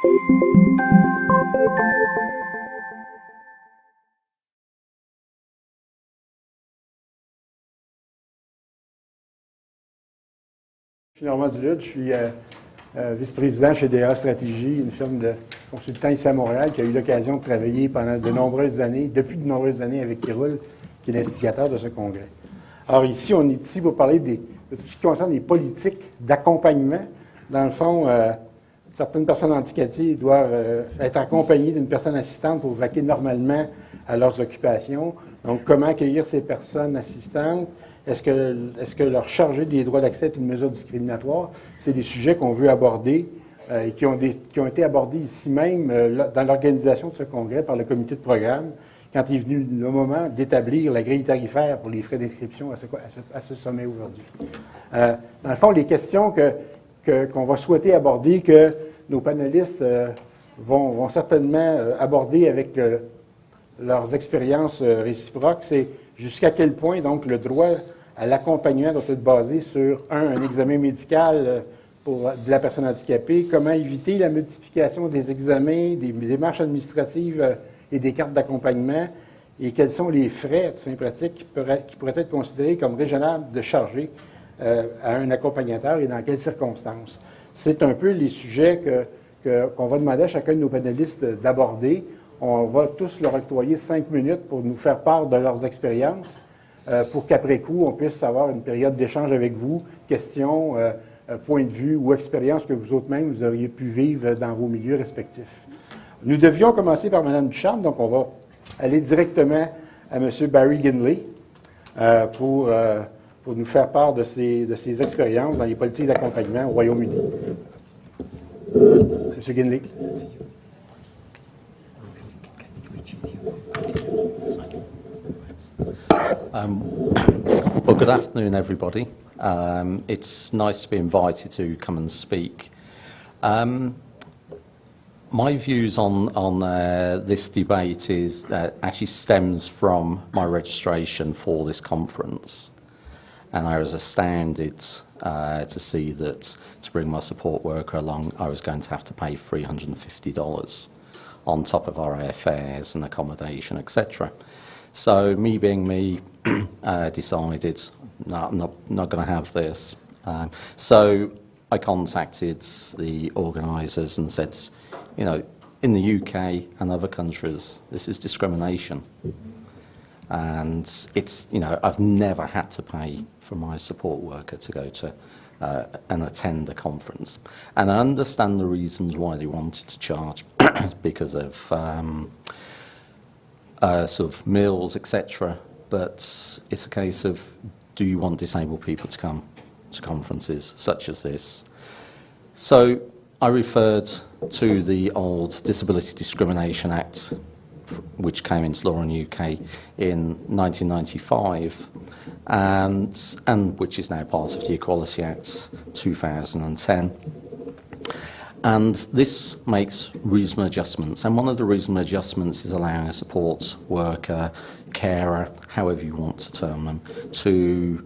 Je suis Normand Duluth, je suis vice-président chez D4ALL Stratégie, une firme de consultants ici à Montréal qui a eu l'occasion de travailler pendant de nombreuses années, depuis de nombreuses années avec Titre, qui est l'instigateur de ce congrès. Alors ici, on est ici pour parler de tout ce qui concerne les politiques d'accompagnement. Dans le fond, certaines personnes handicapées doivent être accompagnées d'une personne assistante pour vaquer normalement à leurs occupations. Donc, comment accueillir ces personnes assistantes? Est-ce que leur charger des droits d'accès est une mesure discriminatoire? C'est des sujets qu'on veut aborder et qui ont été abordés ici même dans l'organisation de ce congrès par le comité de programme quand est venu le moment d'établir la grille tarifaire pour les frais d'inscription à ce sommet aujourd'hui. Dans le fond, les questions qu'on va souhaiter aborder, que nos panélistes vont certainement aborder avec leurs expériences réciproques, c'est jusqu'à quel point donc le droit à l'accompagnement doit être basé sur un examen médical de la personne handicapée, comment éviter la multiplication des examens, des démarches administratives et des cartes d'accompagnement, et quels sont les frais, tout pratique, qui pourraient être considérés comme raisonnables de charger à un accompagnateur et dans quelles circonstances. C'est un peu les sujets qu'on va demander à chacun de nos panélistes d'aborder. On va tous leur octroyer 5 minutes pour nous faire part de leurs expériences, pour qu'après coup, on puisse avoir une période d'échange avec vous, questions, points de vue ou expériences que vous autres-mêmes, vous auriez pu vivre dans vos milieux respectifs. Nous devions commencer par Mme Ducharme, donc on va aller directement à M. Barry Ginley pour nous faire part de ses expériences dans les politiques d'accompagnement au Royaume-Uni. M. Ginley. Well, good afternoon, everybody. It's nice to be invited to come and speak. My views on this debate actually stems from my registration for this conference, and I was astounded to see that to bring my support worker along, I was going to have to pay $350 on top of our airfares and accommodation, etc. So me being me, decided, no, I'm not going to have this. So I contacted the organisers and said, you know, in the UK and other countries, this is discrimination. And it's, you know, I've never had to pay for my support worker to go to and attend a conference. And I understand the reasons why they wanted to charge because of sort of meals, etc. But it's a case of, do you want disabled people to come to conferences such as this? So I referred to the old Disability Discrimination Act, which came into law in the UK in 1995, and which is now part of the Equality Act 2010. And this makes reasonable adjustments, and one of the reasonable adjustments is allowing a support worker, carer, however you want to term them, to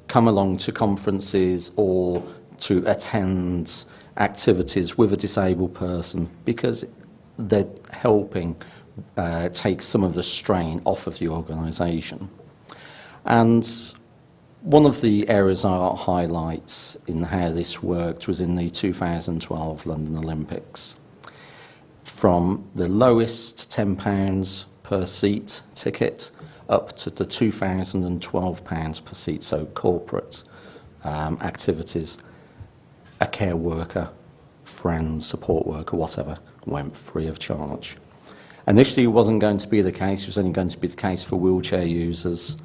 come along to conferences or to attend activities with a disabled person because they're helping take some of the strain off of the organisation. And one of the areas I highlight in how this worked was in the 2012 London Olympics. From the lowest £10 per seat ticket up to the £2,012 per seat, so corporate activities, a care worker, friend, support worker, whatever, went free of charge. Initially it wasn't going to be the case, it was only going to be the case for wheelchair users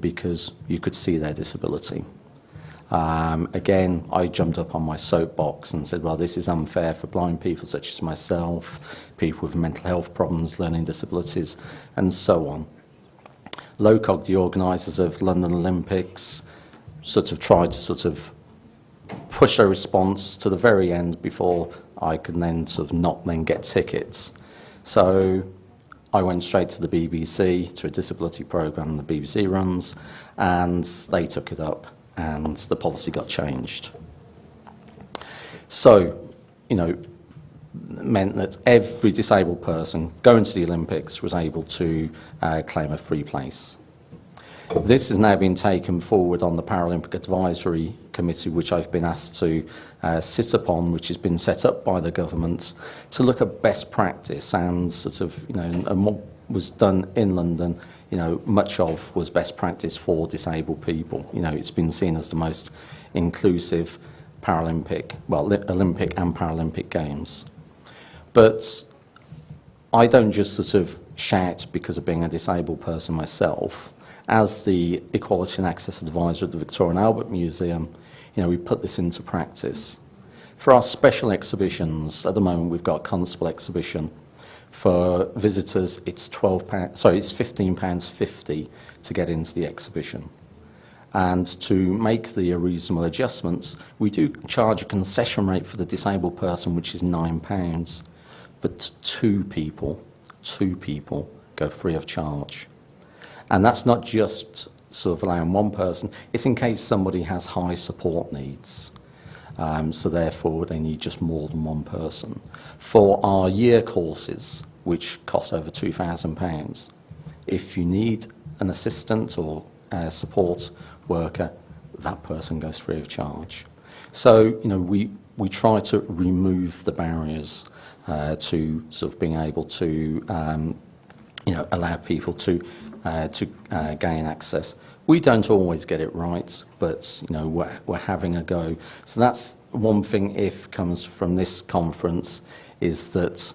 because you could see their disability. Again, I jumped up on my soapbox and said, well, this is unfair for blind people such as myself, people with mental health problems, learning disabilities, and so on. LOCOG, the organisers of London Olympics, sort of tried to push a response to the very end before I could then not then get tickets. So I went straight to the BBC, to a disability programme the BBC runs, and they took it up and the policy got changed. So, you know, meant that every disabled person going to the Olympics was able to claim a free place. This has now been taken forward on the Paralympic Advisory Committee, which I've been asked to sit upon, which has been set up by the government to look at best practice and sort of, and what was done in London, much of was best practice for disabled people. It's been seen as the most inclusive Olympic and Paralympic Games. But I don't just sort of shout because of being a disabled person myself. As the Equality and Access Advisor at the Victoria and Albert Museum, we put this into practice. For our special exhibitions, at the moment we've got a constable exhibition. For visitors, it's £15.50 to get into the exhibition. And to make the reasonable adjustments, we do charge a concession rate for the disabled person, which is £9. But two people go free of charge. And that's not just sort of allowing one person, it's in case somebody has high support needs. So therefore they need just more than one person. For our year courses, which cost over £2,000, if you need an assistant or a support worker, that person goes free of charge. So, we try to remove the barriers to sort of being able to, allow people to gain access. We don't always get it right, but we're having a go. So that's one thing if comes from this conference, is that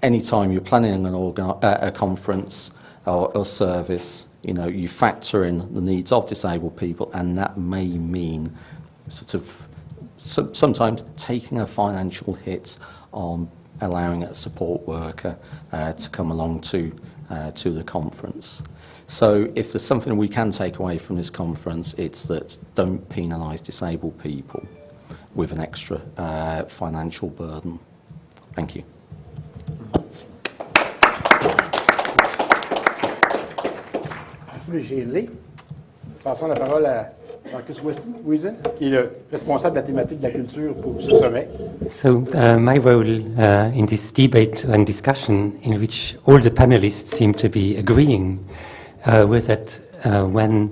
anytime you're planning a conference or service, you factor in the needs of disabled people, and that may mean sort of sometimes taking a financial hit on allowing a support worker to come along to the conference. So if there's something we can take away from this conference, it's that don't penalise disabled people with an extra financial burden. Thank you. Merci, M. Hindley. Passons la parole à Marcus Wiesen, qui est le responsable de la thématique de la culture pour ce sommet. So my role in this debate and discussion, in which all the panelists seem to be agreeing, was that when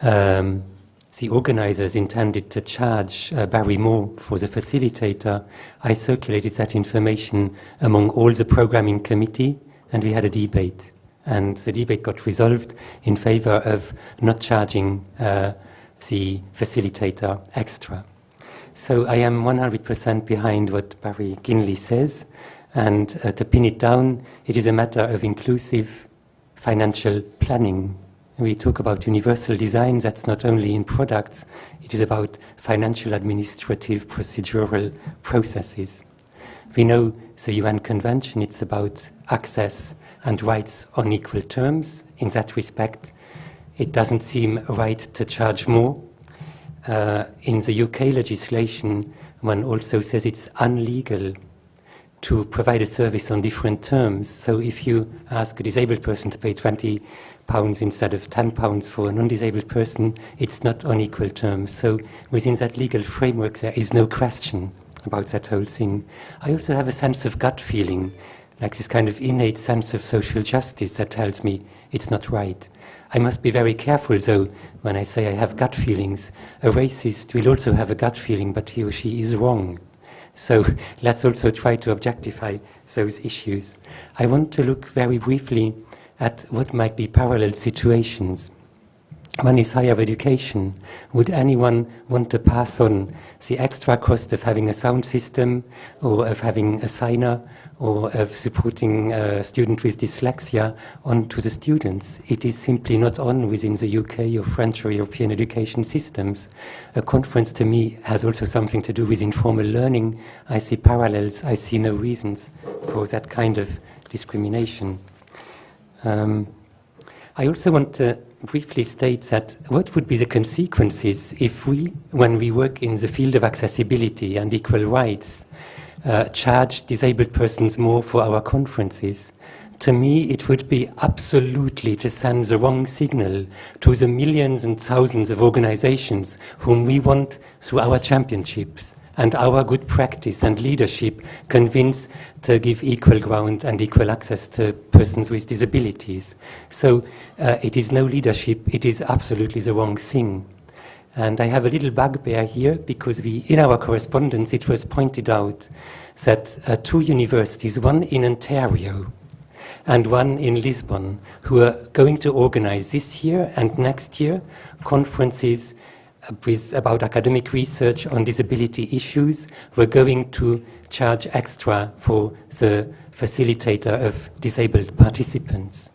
the organizers intended to charge Barry Moore for the facilitator, I circulated that information among all the programming committee, and we had a debate. And the debate got resolved in favor of not charging the facilitator extra. So I am 100% behind what Barry Ginley says, and to pin it down, it is a matter of inclusive financial planning. We talk about universal design, that's not only in products, it is about financial, administrative, procedural processes. We know the UN Convention, it's about access and rights on equal terms. In that respect, it doesn't seem right to charge more. In the UK legislation, one also says it's unlegal to provide a service on different terms. So if you ask a disabled person to pay £20 instead of £10 for a non-disabled person, it's not on equal terms. So within that legal framework, there is no question about that whole thing. I also have a sense of gut feeling, like this kind of innate sense of social justice that tells me it's not right. I must be very careful, though, when I say I have gut feelings. A racist will also have a gut feeling, but he or she is wrong. So let's also try to objectify those issues. I want to look very briefly at what might be parallel situations. One is higher education. Would anyone want to pass on the extra cost of having a sound system, or of having a signer, or of supporting a student with dyslexia on to the students? It is simply not on within the UK or French or European education systems. A conference to me has also something to do with informal learning. I see parallels. I see no reasons for that kind of discrimination. I also want to briefly state that what would be the consequences if we, when we work in the field of accessibility and equal rights, charge disabled persons more for our conferences? To me, it would be absolutely to send the wrong signal to the millions and thousands of organizations whom we want through our championships and our good practice and leadership convince to give equal ground and equal access to persons with disabilities. So it is no leadership, it is absolutely the wrong thing. And I have a little bugbear here because in our correspondence it was pointed out that 2 universities, one in Ontario and one in Lisbon, who are going to organize this year and next year conferences about academic research on disability issues, were going to charge extra for the facilitator of disabled participants.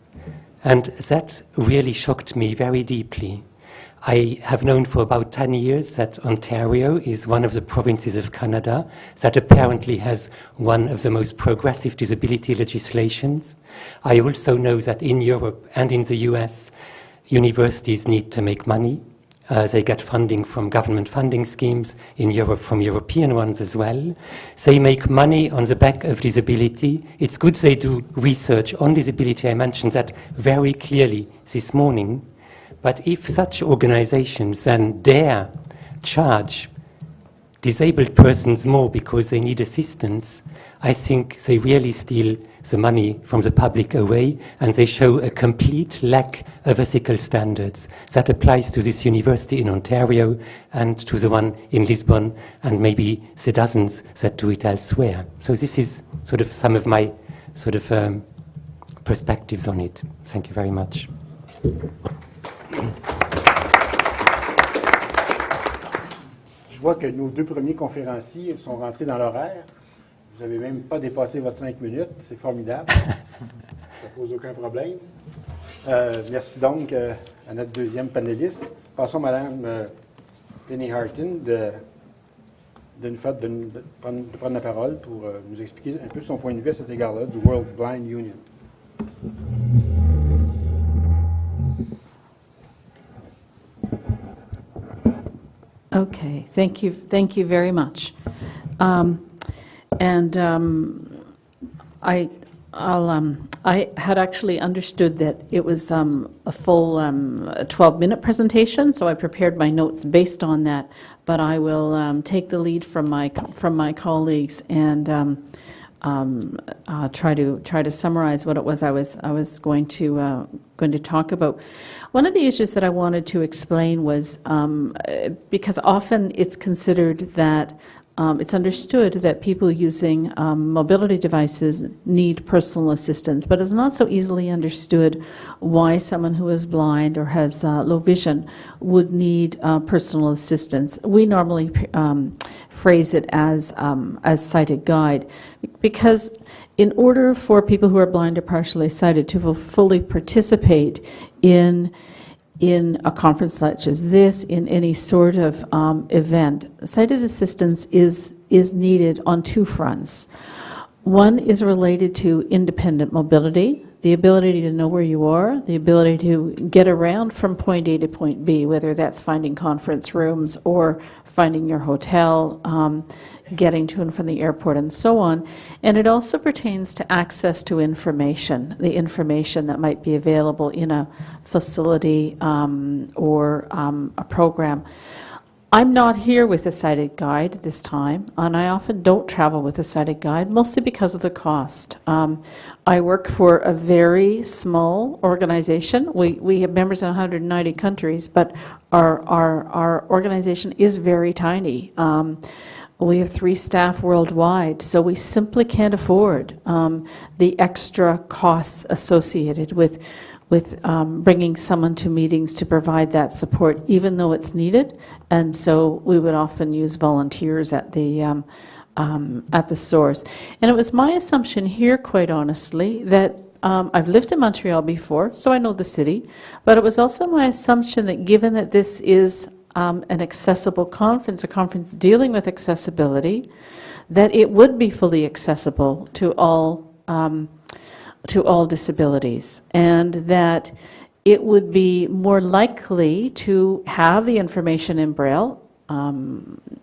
And that really shocked me very deeply. I have known for about 10 years that Ontario is one of the provinces of Canada that apparently has one of the most progressive disability legislations. I also know that in Europe and in the US, universities need to make money. They get funding from government funding schemes, in Europe from European ones as well. They make money on the back of disability. It's good they do research on disability. I mentioned that very clearly this morning. But if such organizations then dare charge disabled persons more because they need assistance, I think they really steal the money from the public away, and they show a complete lack of ethical standards. That applies to this university in Ontario and to the one in Lisbon, and maybe the dozens that do it elsewhere. So this is sort of some of my sort of perspectives on it. Thank you very much. Je vois que nos 2 premiers conférenciers sont rentrés dans l'horaire. Vous n'avez même pas dépassé votre 5 minutes. C'est formidable. Ça ne pose aucun problème. Merci donc à notre deuxième panéliste. Passons à Mme Penny Harton de prendre la parole pour nous expliquer un peu son point de vue à cet égard-là du World Blind Union. Okay, thank you very much. I had actually understood that it was a full 12-minute presentation, so I prepared my notes based on that. But I will take the lead from my colleagues and try to summarize what it was I was going to talk about. One of the issues that I wanted to explain was because often it's considered that it's understood that people using mobility devices need personal assistance, but it's not so easily understood why someone who is blind or has low vision would need personal assistance. We normally phrase it as sighted guide, because in order for people who are blind or partially sighted to fully participate in a conference such as this, in any sort of event, sighted assistance is needed on 2 fronts. One is related to independent mobility, the ability to know where you are, the ability to get around from point A to point B, whether that's finding conference rooms or finding your hotel, getting to and from the airport, and so on. And it also pertains to access to information, the information that might be available in a facility or a program. I'm not here with a sighted guide this time, and I often don't travel with a sighted guide, mostly because of the cost. I work for a very small organization. We have members in 190 countries, but our organization is very tiny. We have 3 staff worldwide, so we simply can't afford the extra costs associated with bringing someone to meetings to provide that support, even though it's needed. And so we would often use volunteers at the source. And it was my assumption here, quite honestly, that I've lived in Montreal before, so I know the city, but it was also my assumption that given that this is an accessible conference, a conference dealing with accessibility, that it would be fully accessible to all disabilities, and that it would be more likely to have the information in Braille,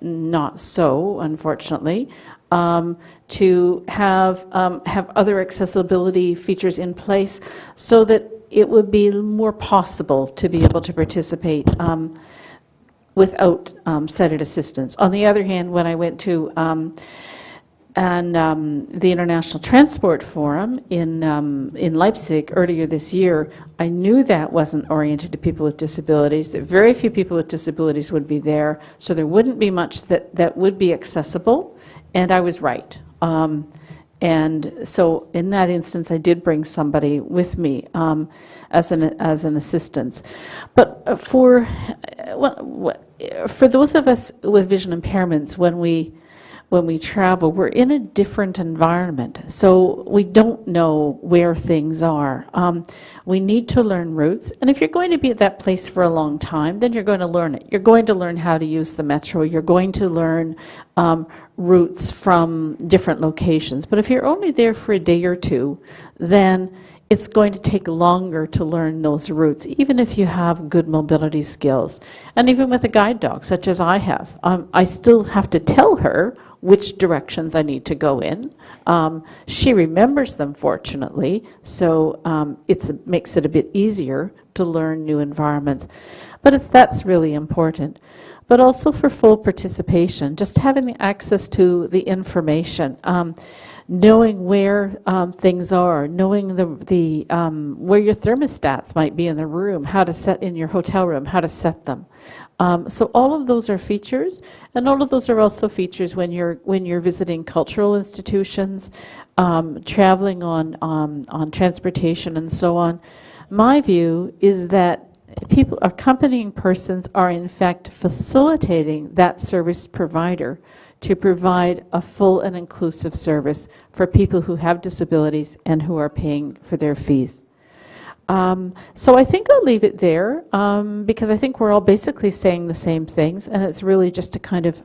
not so, unfortunately, to have other accessibility features in place so that it would be more possible to be able to participate without sighted assistance. On the other hand, when I went to the International Transport Forum in Leipzig earlier this year, I knew that wasn't oriented to people with disabilities, that very few people with disabilities would be there, so there wouldn't be much that would be accessible, and I was right. And so in that instance, I did bring somebody with me as an assistance. But for those of us with vision impairments, when we travel, we're in a different environment, so we don't know where things are. We need to learn routes, and if you're going to be at that place for a long time, then you're going to learn it. You're going to learn how to use the metro. You're going to learn routes from different locations. But if you're only there for a day or two, then it's going to take longer to learn those routes, even if you have good mobility skills. And even with a guide dog, such as I have, I still have to tell her which directions I need to go in. She remembers them, fortunately, so it makes it a bit easier to learn new environments. But that's really important. But also for full participation, just having the access to the information, knowing where things are, knowing where your thermostats might be in the room, how to set in your hotel room, how to set them. So all of those are features, and all of those are also features when you're visiting cultural institutions, traveling on transportation and so on. My view is that accompanying persons are in fact facilitating that service provider to provide a full and inclusive service for people who have disabilities and who are paying for their fees. So I think I'll leave it there because I think we're all basically saying the same things, and it's really just to kind of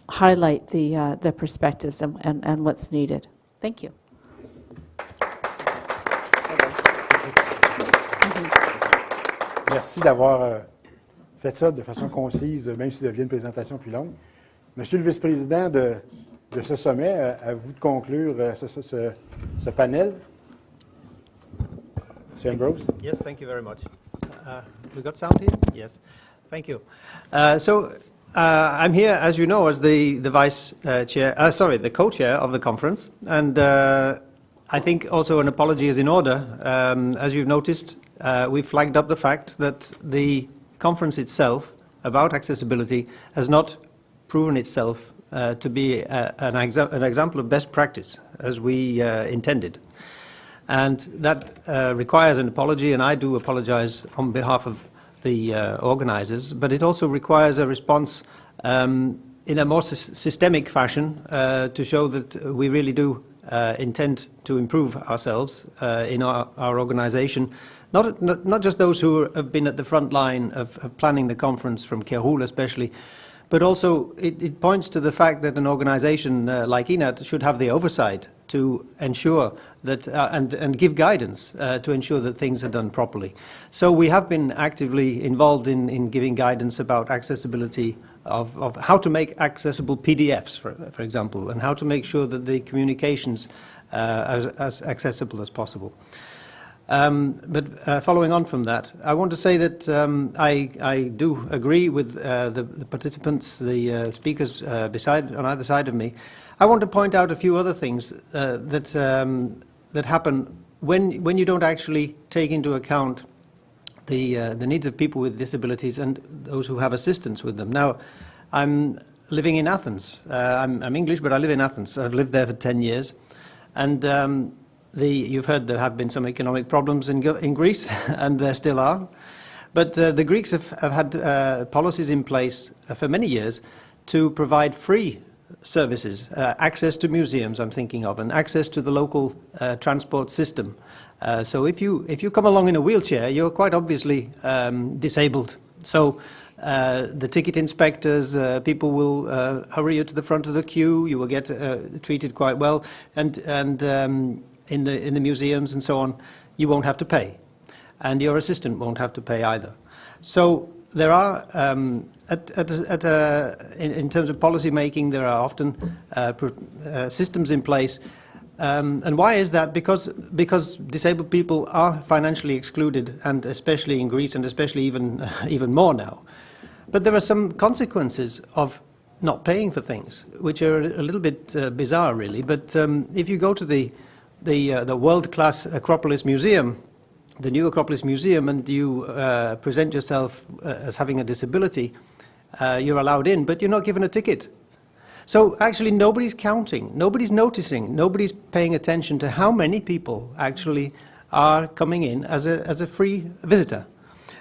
highlight the perspectives and what's needed. Thank you. Merci d'avoir fait ça de façon concise, même si ça devient une présentation plus longue. Monsieur le vice-président de ce sommet, à vous de conclure ce panel. Monsieur Ambrose. Yes, thank you very much. We got sound here? Yes. Thank you. I'm here, as you know, as the the co-chair of the conference, and I think also an apology is in order. As you've noticed, we flagged up the fact that the conference itself about accessibility has not proven itself to be an example of best practice as we intended. And that requires an apology, and I do apologize on behalf of the organizers, but it also requires a response in a more systemic fashion to show that we really do intend to improve ourselves in our organization. Not just those who have been at the front line of planning the conference, from Kerul especially, but also it points to the fact that an organization like INAT should have the oversight to ensure that and give guidance to ensure that things are done properly. So we have been actively involved in giving guidance about accessibility of how to make accessible PDFs, for example, and how to make sure that the communications are as accessible as possible. But following on from that, I want to say that I do agree with the participants, the speakers on either side of me. I want to point out a few other things that happen when you don't actually take into account the needs of people with disabilities and those who have assistance with them. Now, I'm living in Athens. I'm English, but I live in Athens. I've lived there for 10 years. And you've heard there have been some economic problems in Greece, and there still are. But the Greeks have had policies in place for many years to provide free services, access to museums, I'm thinking of, and access to the local transport system. So if you come along in a wheelchair, you're quite obviously disabled. So the ticket inspectors, people will hurry you to the front of the queue. You will get treated quite well, and in the museums and so on, you won't have to pay, and your assistant won't have to pay either. So there are, in terms of policy making, there are often systems in place. And why is that? Because disabled people are financially excluded, and especially in Greece, and especially even more now. But there are some consequences of not paying for things, which are a little bit bizarre, really. But if you go to the world-class Acropolis Museum, the new Acropolis Museum, and you present yourself as having a disability, you're allowed in, but you're not given a ticket. So actually nobody's counting, nobody's noticing, nobody's paying attention to how many people actually are coming in as a free visitor.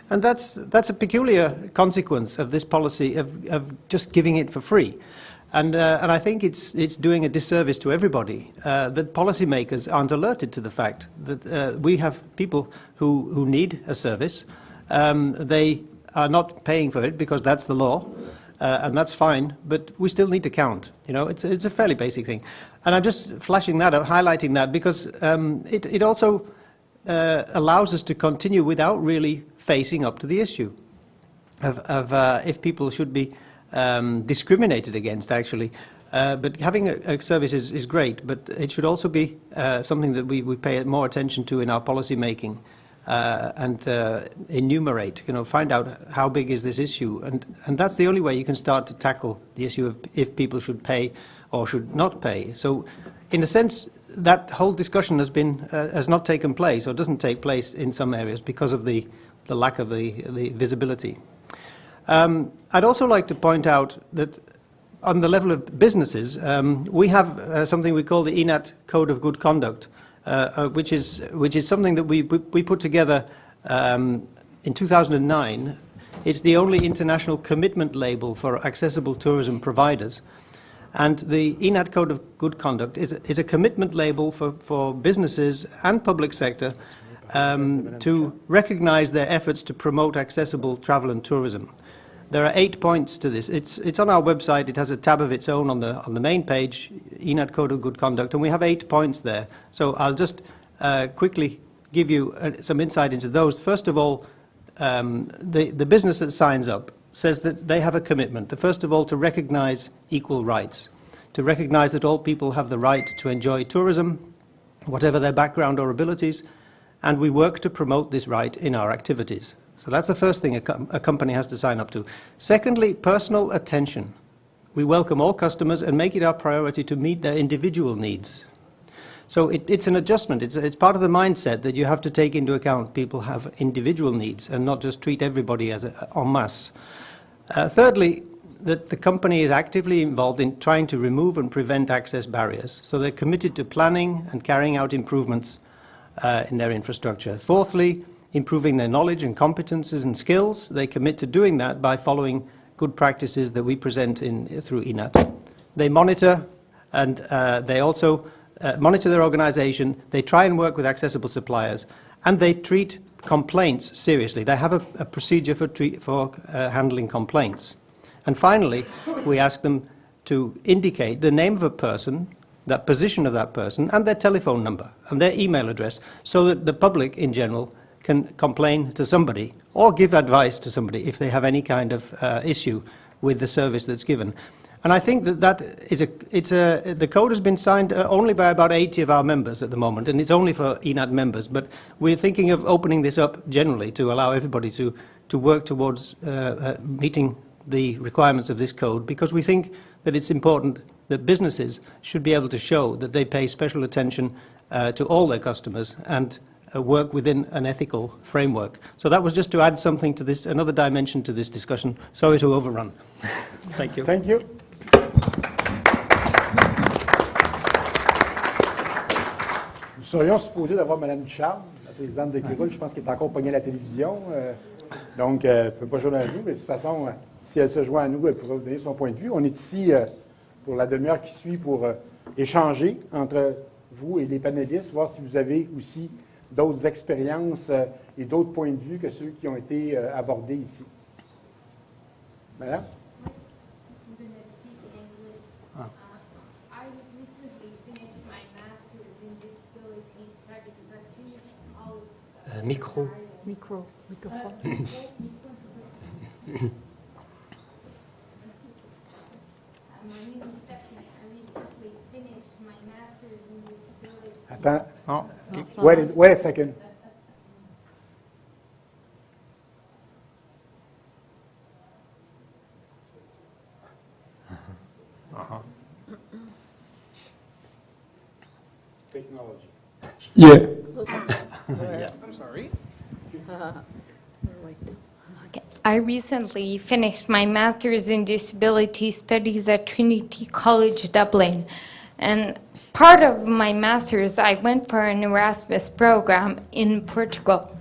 And that's a peculiar consequence of this policy of just giving it for free. And I think it's doing a disservice to everybody that policymakers aren't alerted to the fact that we have people who need a service. They are not paying for it because that's the law, and that's fine, but we still need to count. You know, it's a fairly basic thing. And I'm just flashing that up, highlighting that, because it also allows us to continue without really facing up to the issue of if people should be discriminated against, actually. But having a service is great, but it should also be something that we pay more attention to in our policy making and enumerate, you know, find out how big is this issue. And that's the only way you can start to tackle the issue of if people should pay or should not pay. So in a sense, that whole discussion has not taken place or doesn't take place in some areas because of the lack of the visibility. I'd also like to point out that on the level of businesses, we have something we call the ENAT Code of Good Conduct, which is something that we put together in 2009. It's the only international commitment label for accessible tourism providers. And the ENAT Code of Good Conduct is a commitment label for businesses and public sector to recognize their efforts to promote accessible travel and tourism. There are 8 points to this. It's on our website. It has a tab of its own on the main page, ENAT Code of Good Conduct, and we have 8 points there. So I'll just quickly give you some insight into those. First of all, the business that signs up says that they have a commitment, first of all, to recognize equal rights, to recognize that all people have the right to enjoy tourism, whatever their background or abilities, and we work to promote this right in our activities. So that's the first thing a company has to sign up to. Secondly, personal attention. We welcome all customers and make it our priority to meet their individual needs. So it's an adjustment. It's part of the mindset that you have to take into account people have individual needs and not just treat everybody as en masse. Thirdly, that the company is actively involved in trying to remove and prevent access barriers. So they're committed to planning and carrying out improvements in their infrastructure. Fourthly, improving their knowledge and competences and skills. They commit to doing that by following good practices that we present through ENAT. They monitor and they also monitor their organization. They try and work with accessible suppliers, and they treat complaints seriously. They have a procedure for handling complaints. And finally, we ask them to indicate the name of a person, that position of that person, and their telephone number and their email address, so that the public in general can complain to somebody or give advice to somebody if they have any kind of issue with the service that's given. And I think that is the code has been signed only by about 80 of our members at the moment, and it's only for ENAT members, but we're thinking of opening this up generally to allow everybody to work towards meeting the requirements of this code, because we think that it's important that businesses should be able to show that they pay special attention to all their customers and work within an ethical framework. So that was just to add something to this, another dimension to this discussion. Sorry to overrun. Thank you. Thank you. Nous serions supposés d'avoir Mme Ducharme, la présidente de Kirul, je pense qu'elle est encore pognée à la télévision, donc elle ne peut pas joindre à nous, mais de toute façon, si elle se joint à nous, elle pourra vous donner son point de vue. On est ici pour la demi-heure qui suit pour échanger entre vous et les panélistes, voir si vous avez aussi d'autres expériences et d'autres points de vue que ceux qui ont été abordés ici. Madame? Micro. Microphone. Attends. Oh, Wait a second. Technology. Yeah. I'm sorry. Okay. I recently finished my master's in disability studies at Trinity College Dublin, and part of my master's I went for an Erasmus program in Portugal,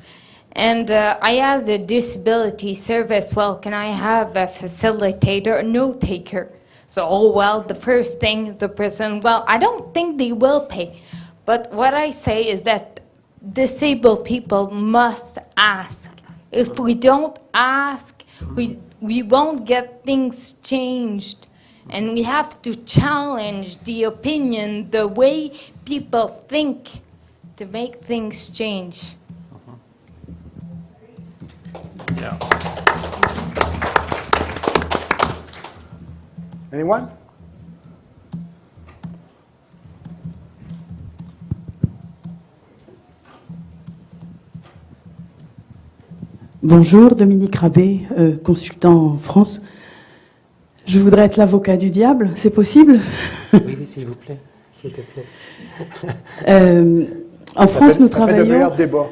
and I asked the disability service, well, can I have a facilitator, a note taker? So, oh well, the first thing the person, well, I don't think they will pay, but what I say is that disabled people must ask. If we don't ask, we won't get things changed. And we have to challenge the opinion, the way people think, to make things change. Yeah. Anyone? Bonjour, Dominique Rabé, consultant en France. Je voudrais être l'avocat du diable, c'est possible? Oui, oui, s'il vous plaît, s'il te plaît. En France, nous Ça fait de travaillons. meilleurs débats.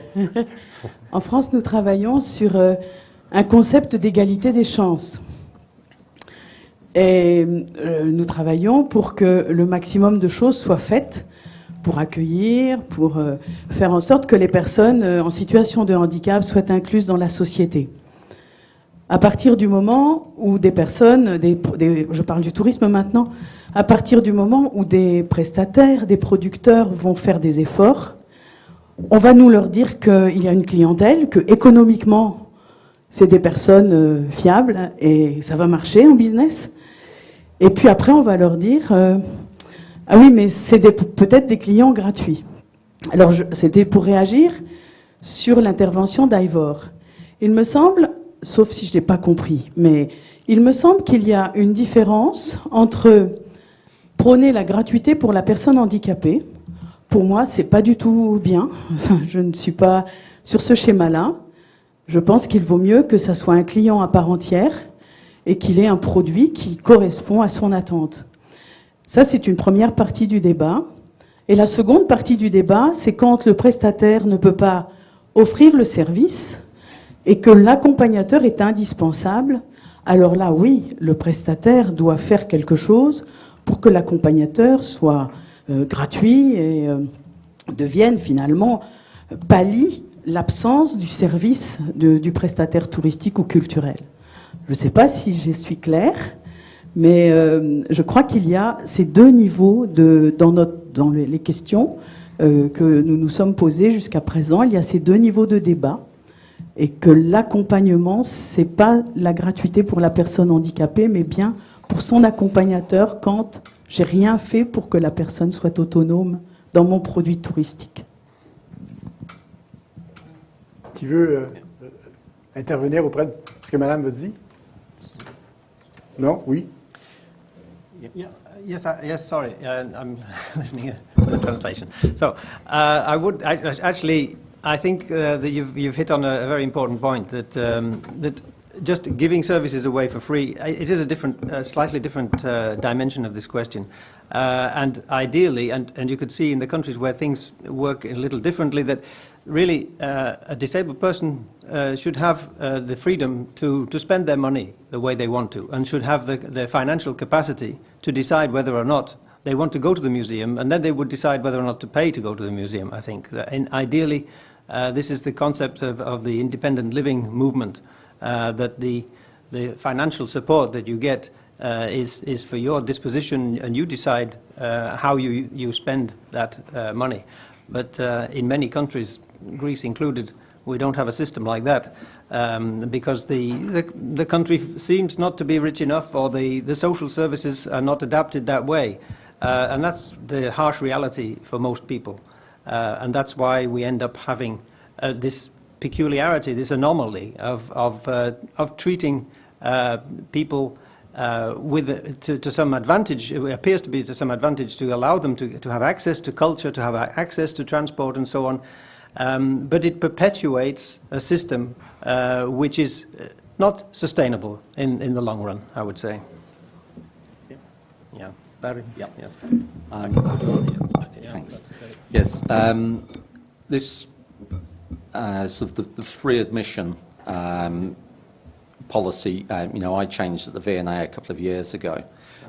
En France, nous travaillons sur un concept d'égalité des chances. Et nous travaillons pour que le maximum de choses soient faites pour accueillir, pour faire en sorte que les personnes en situation de handicap soient incluses dans la société. À partir du moment où des personnes, je parle du tourisme maintenant, à partir du moment où des prestataires, des producteurs vont faire des efforts, on va nous leur dire qu'il y a une clientèle, que économiquement, c'est des personnes fiables et ça va marcher en business. Et puis après, on va leur dire ah oui, mais c'est peut-être des clients gratuits. Alors, c'était pour réagir sur l'intervention d'Ivor. Il me semble, sauf si je n'ai pas compris, mais il me semble qu'il y a une différence entre prôner la gratuité pour la personne handicapée. Pour moi, c'est pas du tout bien. Je ne suis pas sur ce schéma-là. Je pense qu'il vaut mieux que ça soit un client à part entière et qu'il ait un produit qui correspond à son attente. Ça, c'est une première partie du débat. Et la seconde partie du débat, c'est quand le prestataire ne peut pas offrir le service et que l'accompagnateur est indispensable. Alors là, oui, le prestataire doit faire quelque chose pour que l'accompagnateur soit gratuit et devienne finalement, pallie l'absence du service du prestataire touristique ou culturel. Je ne sais pas si je suis claire, mais je crois qu'il y a ces deux niveaux dans les questions que nous nous sommes posées jusqu'à présent. Il y a ces deux niveaux de débat et que l'accompagnement, ce n'est pas la gratuité pour la personne handicapée, mais bien pour son accompagnateur quand j'ai rien fait pour que la personne soit autonome dans mon produit touristique. Qui veut intervenir auprès de ce que Madame me dit? Non? Oui? Yeah, yes, sorry, I'm listening to the translation. So, I think that you've hit on a very important point, that just giving services away for free, it is a slightly different dimension of this question. And ideally, and you could see in the countries where things work a little differently, that really a disabled person should have the freedom to spend their money the way they want to, and should have the financial capacity to decide whether or not they want to go to the museum, and then they would decide whether or not to pay to go to the museum, I think. And ideally, this is the concept of the independent living movement, that the financial support that you get is for your disposition, and you decide how you spend that money. But in many countries, Greece included, we don't have a system like that, because the country seems not to be rich enough, or the social services are not adapted that way. And that's the harsh reality for most people. And that's why we end up having this peculiarity, this anomaly of treating people to some advantage. It appears to be to some advantage to allow them to have access to culture, to have access to transport and so on. But it perpetuates a system which is not sustainable in the long run, I would say. Yeah. Barry? Yep. Yeah. Okay, thanks. Yes, this sort of the free admission policy, I changed at the V&A a couple of years ago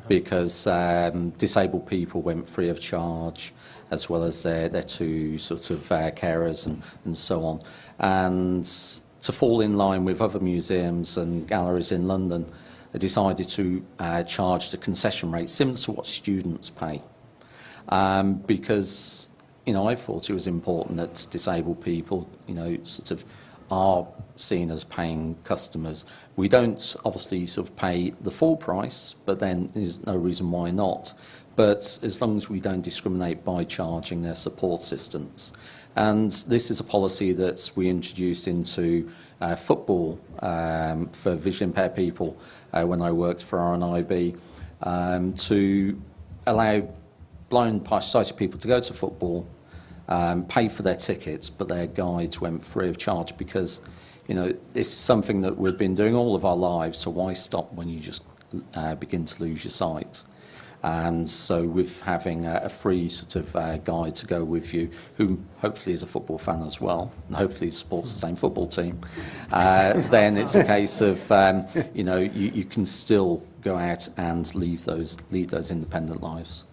because disabled people went free of charge, as well as their two sorts of carers and so on. And to fall in line with other museums and galleries in London, I decided to charge the concession rate similar to what students pay. Because, I thought it was important that disabled people, sort of are seen as paying customers. We don't obviously sort of pay the full price, but then there's no reason why not. But as long as we don't discriminate by charging their support assistants. And this is a policy that we introduced into football for vision impaired people when I worked for RNIB to allow blind sighted people to go to football, pay for their tickets, but their guides went free of charge because, this is something that we've been doing all of our lives, so why stop when you just begin to lose your sight? And so with having a free sort of guide to go with you, who hopefully is a football fan as well, and hopefully supports the same football team, then it's a case of, you can still go out and lead those independent lives.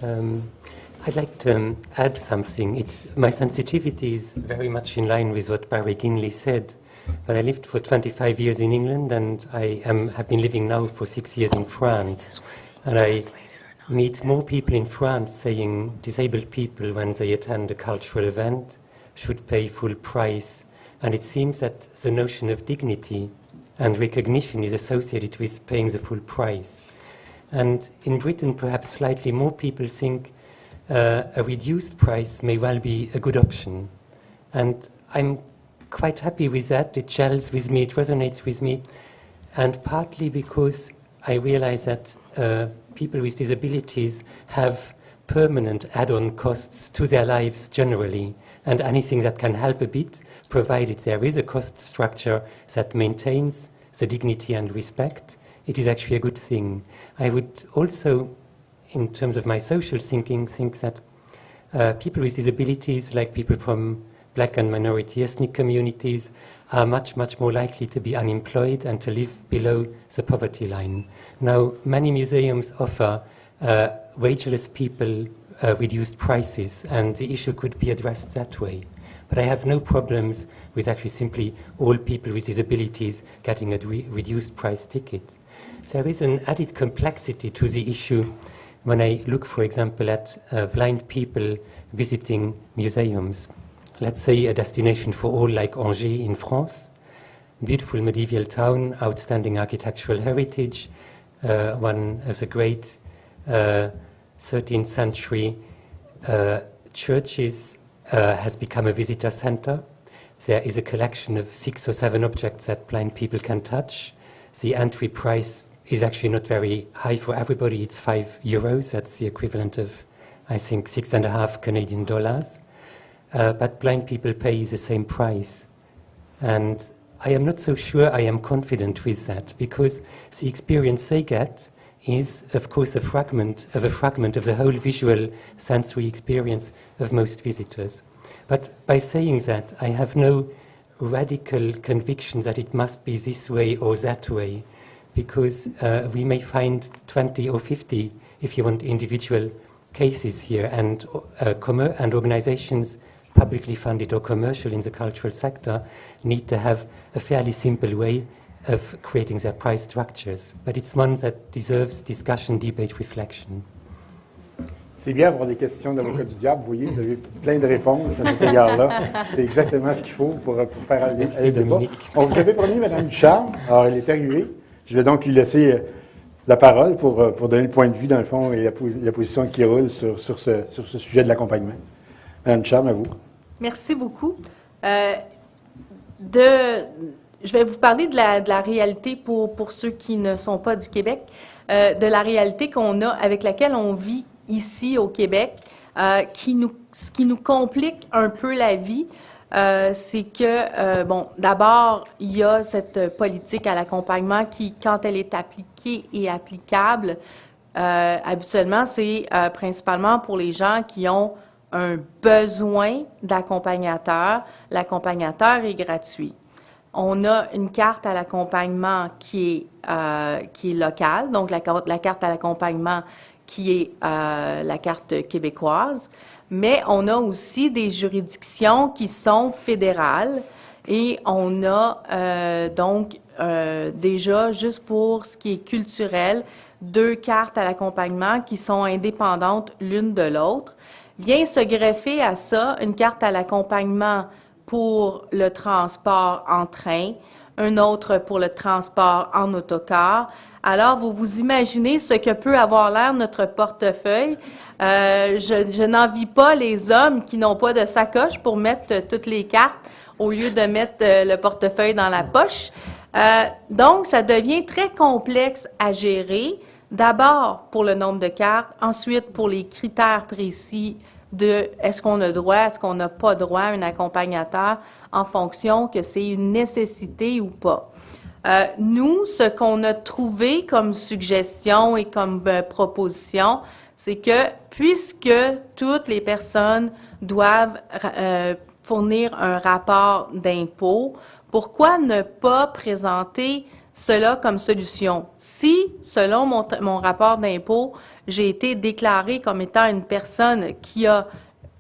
I'd like to add something. My sensitivity is very much in line with what Barry Ginley said. But I lived for 25 years in England, and I have been living now for 6 years in France. And I meet more people in France saying disabled people, when they attend a cultural event, should pay full price. And it seems that the notion of dignity and recognition is associated with paying the full price. And in Britain, perhaps slightly more people think a reduced price may well be a good option. And I'm quite happy with that. It gels with me, it resonates with me. And partly because I realize that people with disabilities have permanent add-on costs to their lives generally. And anything that can help a bit, provided there is a cost structure that maintains the dignity and respect, it is actually a good thing. I would also, in terms of my social thinking, think that people with disabilities, like people from Black and minority ethnic communities, are much, much more likely to be unemployed and to live below the poverty line. Now, many museums offer wageless people reduced prices, and the issue could be addressed that way. But I have no problems with actually simply all people with disabilities getting a reduced price ticket. There is an added complexity to the issue when I look, for example, at blind people visiting museums. Let's say a destination for all like Angers in France, beautiful medieval town, outstanding architectural heritage, one of the great 13th century churches has become a visitor center. There is a collection of 6 or 7 objects that blind people can touch. The entry price is actually not very high for everybody. It's €5. That's the equivalent of, I think, 6.5 Canadian dollars. But blind people pay the same price. And I am not so sure I am confident with that, because the experience they get is, of course, a fragment of the whole visual sensory experience of most visitors. But by saying that, I have no radical conviction that it must be this way or that way, because we may find 20 or 50, if you want, individual cases here, and organizations, publicly funded or commercial in the cultural sector, need to have a fairly simple way of creating their price structures. But it's one that deserves discussion, debate, reflection. C'est bien avoir des questions d'avocat du diable. Vous voyez, vous avez plein de réponses à cet égard-là. C'est exactement ce qu'il faut pour faire aller le débat. On vous avait promis Mme Ducharme. Alors, elle est arrivée. Je vais donc lui laisser la parole pour donner le point de vue, dans le fond, et la position qui roule sur ce sujet de l'accompagnement. Mme Ducharme, à vous. Merci beaucoup. Je vais vous parler de la réalité pour ceux qui ne sont pas du Québec, de la réalité qu'on a, avec laquelle on vit ici au Québec, ce qui nous complique un peu la vie. C'est que, d'abord, il y a cette politique à l'accompagnement qui, quand elle est appliquée et applicable, Habituellement, c'est principalement pour les gens qui ont un besoin d'accompagnateur. L'accompagnateur est gratuit. On a une carte à l'accompagnement qui est locale, donc la carte à l'accompagnement qui est la carte québécoise, mais on a aussi des juridictions qui sont fédérales et on a déjà, juste pour ce qui est culturel, 2 cartes à l'accompagnement qui sont indépendantes l'une de l'autre. Vient se greffer à ça une carte à l'accompagnement pour le transport en train, un autre pour le transport en autocar. Alors, vous vous imaginez ce que peut avoir l'air notre portefeuille. Je n'envie pas les hommes qui n'ont pas de sacoche pour mettre toutes les cartes au lieu de mettre le portefeuille dans la poche. Donc, ça devient très complexe à gérer. D'abord pour le nombre de cartes, ensuite pour les critères précis de est-ce qu'on a droit, est-ce qu'on n'a pas droit à un accompagnateur en fonction que c'est une nécessité ou pas. Nous, ce qu'on a trouvé comme suggestion et comme proposition, c'est que puisque toutes les personnes doivent fournir un rapport d'impôt, pourquoi ne pas présenter cela comme solution? Si, selon mon rapport d'impôt, j'ai été déclarée comme étant une personne qui a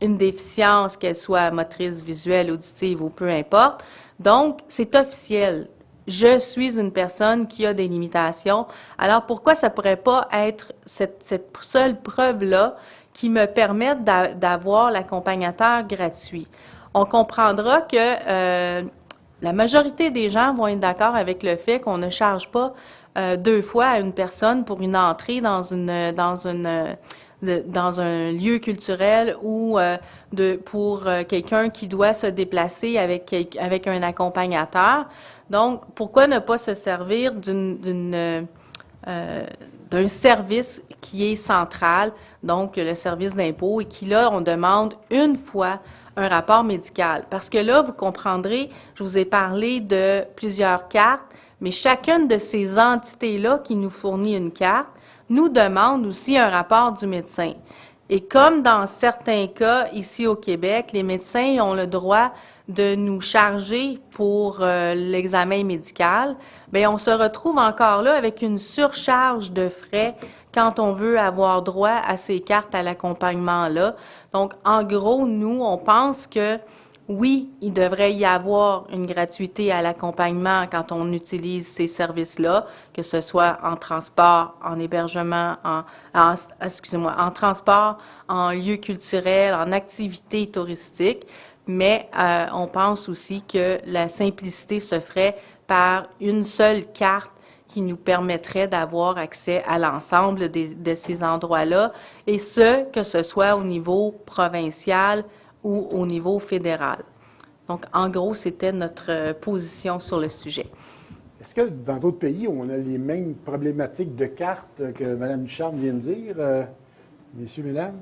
une déficience, qu'elle soit motrice, visuelle, auditive ou peu importe, donc c'est officiel. Je suis une personne qui a des limitations. Alors pourquoi ça pourrait pas être cette seule preuve-là qui me permette d'avoir l'accompagnateur gratuit? On comprendra que la majorité des gens vont être d'accord avec le fait qu'on ne charge pas 2 fois à une personne pour une entrée dans un lieu culturel ou pour quelqu'un qui doit se déplacer avec un accompagnateur. Donc, pourquoi ne pas se servir d'un service qui est central, donc le service d'impôt, et qui, là, on demande une fois un rapport médical. Parce que là, vous comprendrez, je vous ai parlé de plusieurs cartes, mais chacune de ces entités-là qui nous fournit une carte nous demande aussi un rapport du médecin. Et comme dans certains cas, ici au Québec, les médecins ont le droit de nous charger pour l'examen médical, bien, on se retrouve encore là avec une surcharge de frais quand on veut avoir droit à ces cartes à l'accompagnement-là. Donc, en gros, nous, on pense que oui, il devrait y avoir une gratuité à l'accompagnement quand on utilise ces services-là, que ce soit en transport, en hébergement, en transport, en lieu culturel, en activité touristique. Mais on pense aussi que la simplicité se ferait par une seule carte qui nous permettrait d'avoir accès à l'ensemble de ces endroits-là, et que ce soit au niveau provincial ou au niveau fédéral. Donc, en gros, c'était notre position sur le sujet. Est-ce que dans d'autres pays, on a les mêmes problématiques de cartes que Mme Ducharme vient de dire, messieurs, mesdames?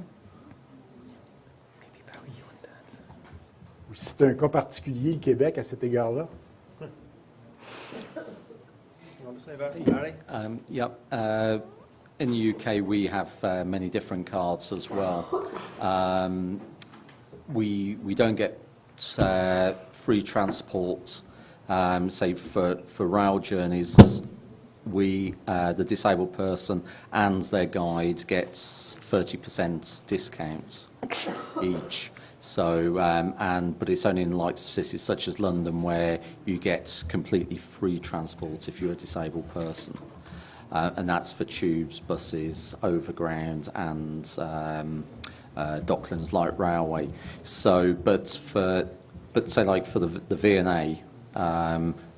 Ou si c'est un cas particulier, le Québec, à cet égard-là? In the UK, we have many different cards as well. We don't get free transport. Say for rail journeys, the disabled person and their guide gets 30% discount each. So, but it's only in like cities such as London where you get completely free transport if you're a disabled person. And that's for tubes, buses, overground, and Docklands Light Railway. So, but say like for the V&A,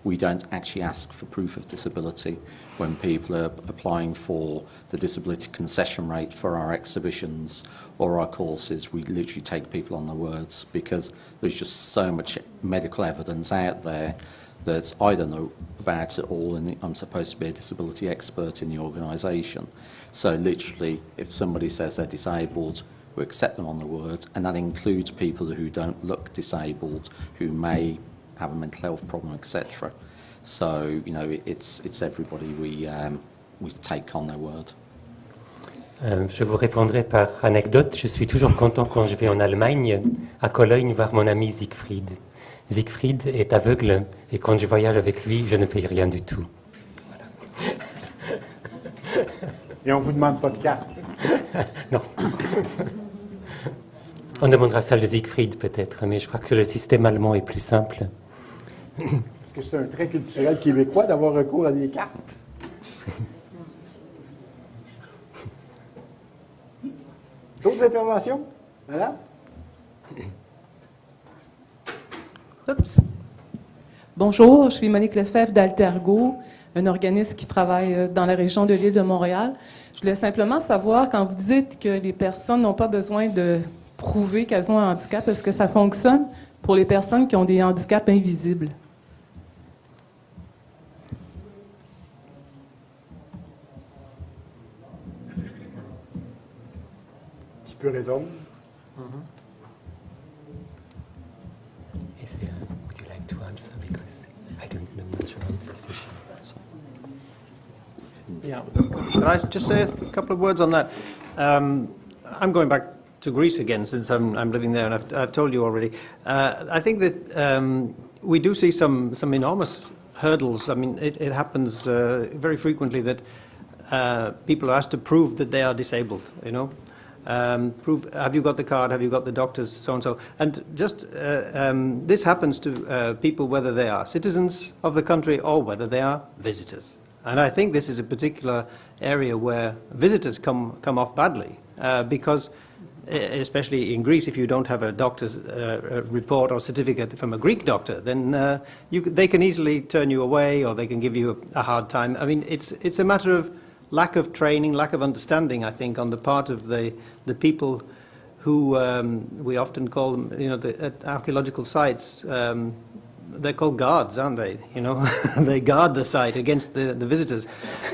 we don't actually ask for proof of disability when people are applying for the disability concession rate for our exhibitions or our courses. We literally take people on their words because there's just so much medical evidence out there that I don't know about it all, and I'm supposed to be a disability expert in the organisation. So literally, if somebody says they're disabled, we accept them on the word, and that includes people who don't look disabled, who may have a mental health problem, etc. So, you know, it's everybody we take on their word. Je vous répondrai par anecdote. Je suis toujours content quand je vais en Allemagne, à Cologne, voir mon ami Siegfried. Siegfried est aveugle et quand je voyage avec lui, je ne paye rien du tout. Voilà. Et on ne vous demande pas de carte. Non. On demandera celle de Siegfried peut-être, mais je crois que le système allemand est plus simple. Est-ce que c'est un trait culturel québécois d'avoir recours à des cartes? D'autres interventions? Voilà. Oups. Bonjour, je suis Monique Lefebvre d'Altergo, un organisme qui travaille dans la région de l'île de Montréal. Je voulais simplement savoir, quand vous dites que les personnes n'ont pas besoin de prouver qu'elles ont un handicap, est-ce que ça fonctionne pour les personnes qui ont des handicaps invisibles? Tu peux répondre? Is there, would you like to answer? Because I don't know much about this issue. Yeah. Can I just say a couple of words on that? I'm going back to Greece again, since I'm living there, and I've told you already. I think that we do see some enormous hurdles. I mean, it happens very frequently that people are asked to prove that they are disabled, you know. Prove, have you got the card, have you got the doctors, so and so. And just, this happens to people whether they are citizens of the country or whether they are visitors. And I think this is a particular area where visitors come off badly, because especially in Greece, if you don't have a doctor's report or certificate from a Greek doctor, then they can easily turn you away, or they can give you a hard time. I mean, it's a matter of lack of training, lack of understanding, I think, on the part of the people who we often call them, you know, at archaeological sites. They're called guards, aren't they? You know, they guard the site against the visitors,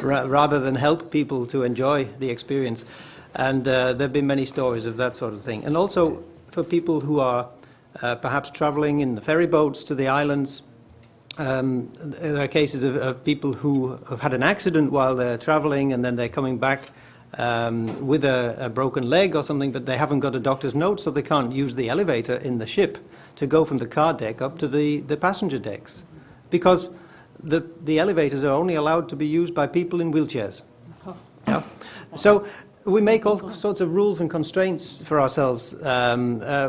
rather than help people to enjoy the experience. And there have been many stories of that sort of thing. And also for people who are perhaps traveling in the ferry boats to the islands, there are cases of people who have had an accident while they're traveling, and then they're coming back with a broken leg or something, but they haven't got a doctor's note, so they can't use the elevator in the ship to go from the car deck up to the passenger decks, because the elevators are only allowed to be used by people in wheelchairs. Yeah. So we make all sorts of rules and constraints for ourselves,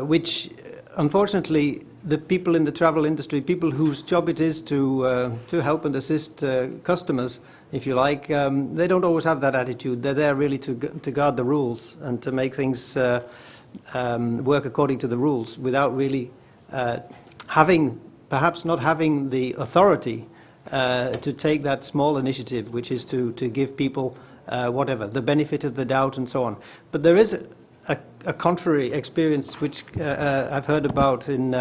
which unfortunately the people in the travel industry, people whose job it is to help and assist customers, if you like, they don't always have that attitude. They're there really to guard the rules and to make things work according to the rules, without really perhaps not having the authority to take that small initiative, which is to give people the benefit of the doubt and so on. But there is a contrary experience which I've heard about in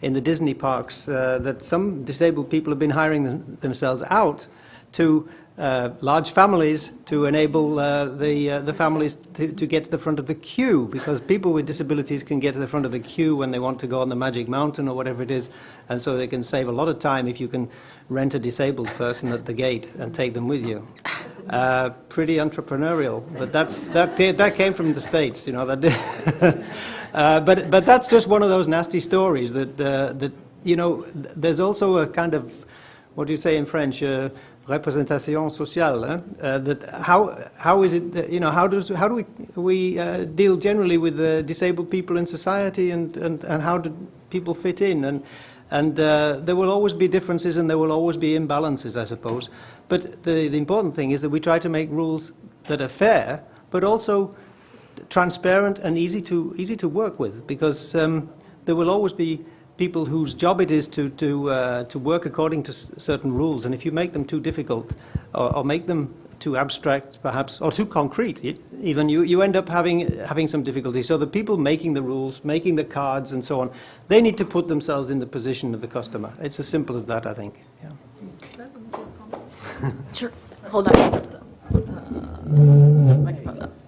the Disney parks, that some disabled people have been hiring themselves out to large families to enable the families to get to the front of the queue, because people with disabilities can get to the front of the queue when they want to go on the Magic Mountain or whatever it is, and so they can save a lot of time if you can rent a disabled person at the gate and take them with you. Pretty entrepreneurial, but that came from the States, you know. But that's just one of those nasty stories that you know. There's also a kind of, what do you say in French? Représentation sociale. That how is it that, you know, how do we deal generally with disabled people in society, and how do people fit in, and there will always be differences and there will always be imbalances, I suppose. But the important thing is that we try to make rules that are fair, but also transparent and easy to work with, because there will always be people whose job it is to work according to certain rules, and if you make them too difficult or make them too abstract, perhaps, or too concrete, even you end up having some difficulty. So the people making the rules, making the cards, and so on, they need to put themselves in the position of the customer. It's as simple as that, I think. Yeah. Sure. Hold on.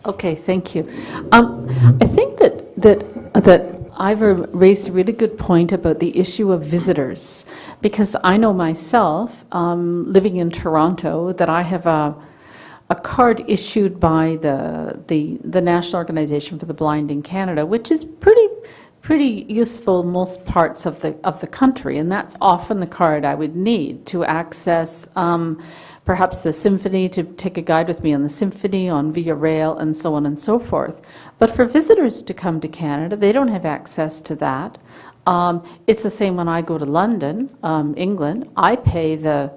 Okay, thank you. I think that Ivor raised a really good point about the issue of visitors, because I know myself, living in Toronto, that I have a card issued by the National Organization for the Blind in Canada, which is pretty useful in most parts of the country, and that's often the card I would need to access perhaps the symphony, to take a guide with me on the symphony, on Via Rail, and so on and so forth. But for visitors to come to Canada, they don't have access to that. It's the same when I go to London, England. I pay the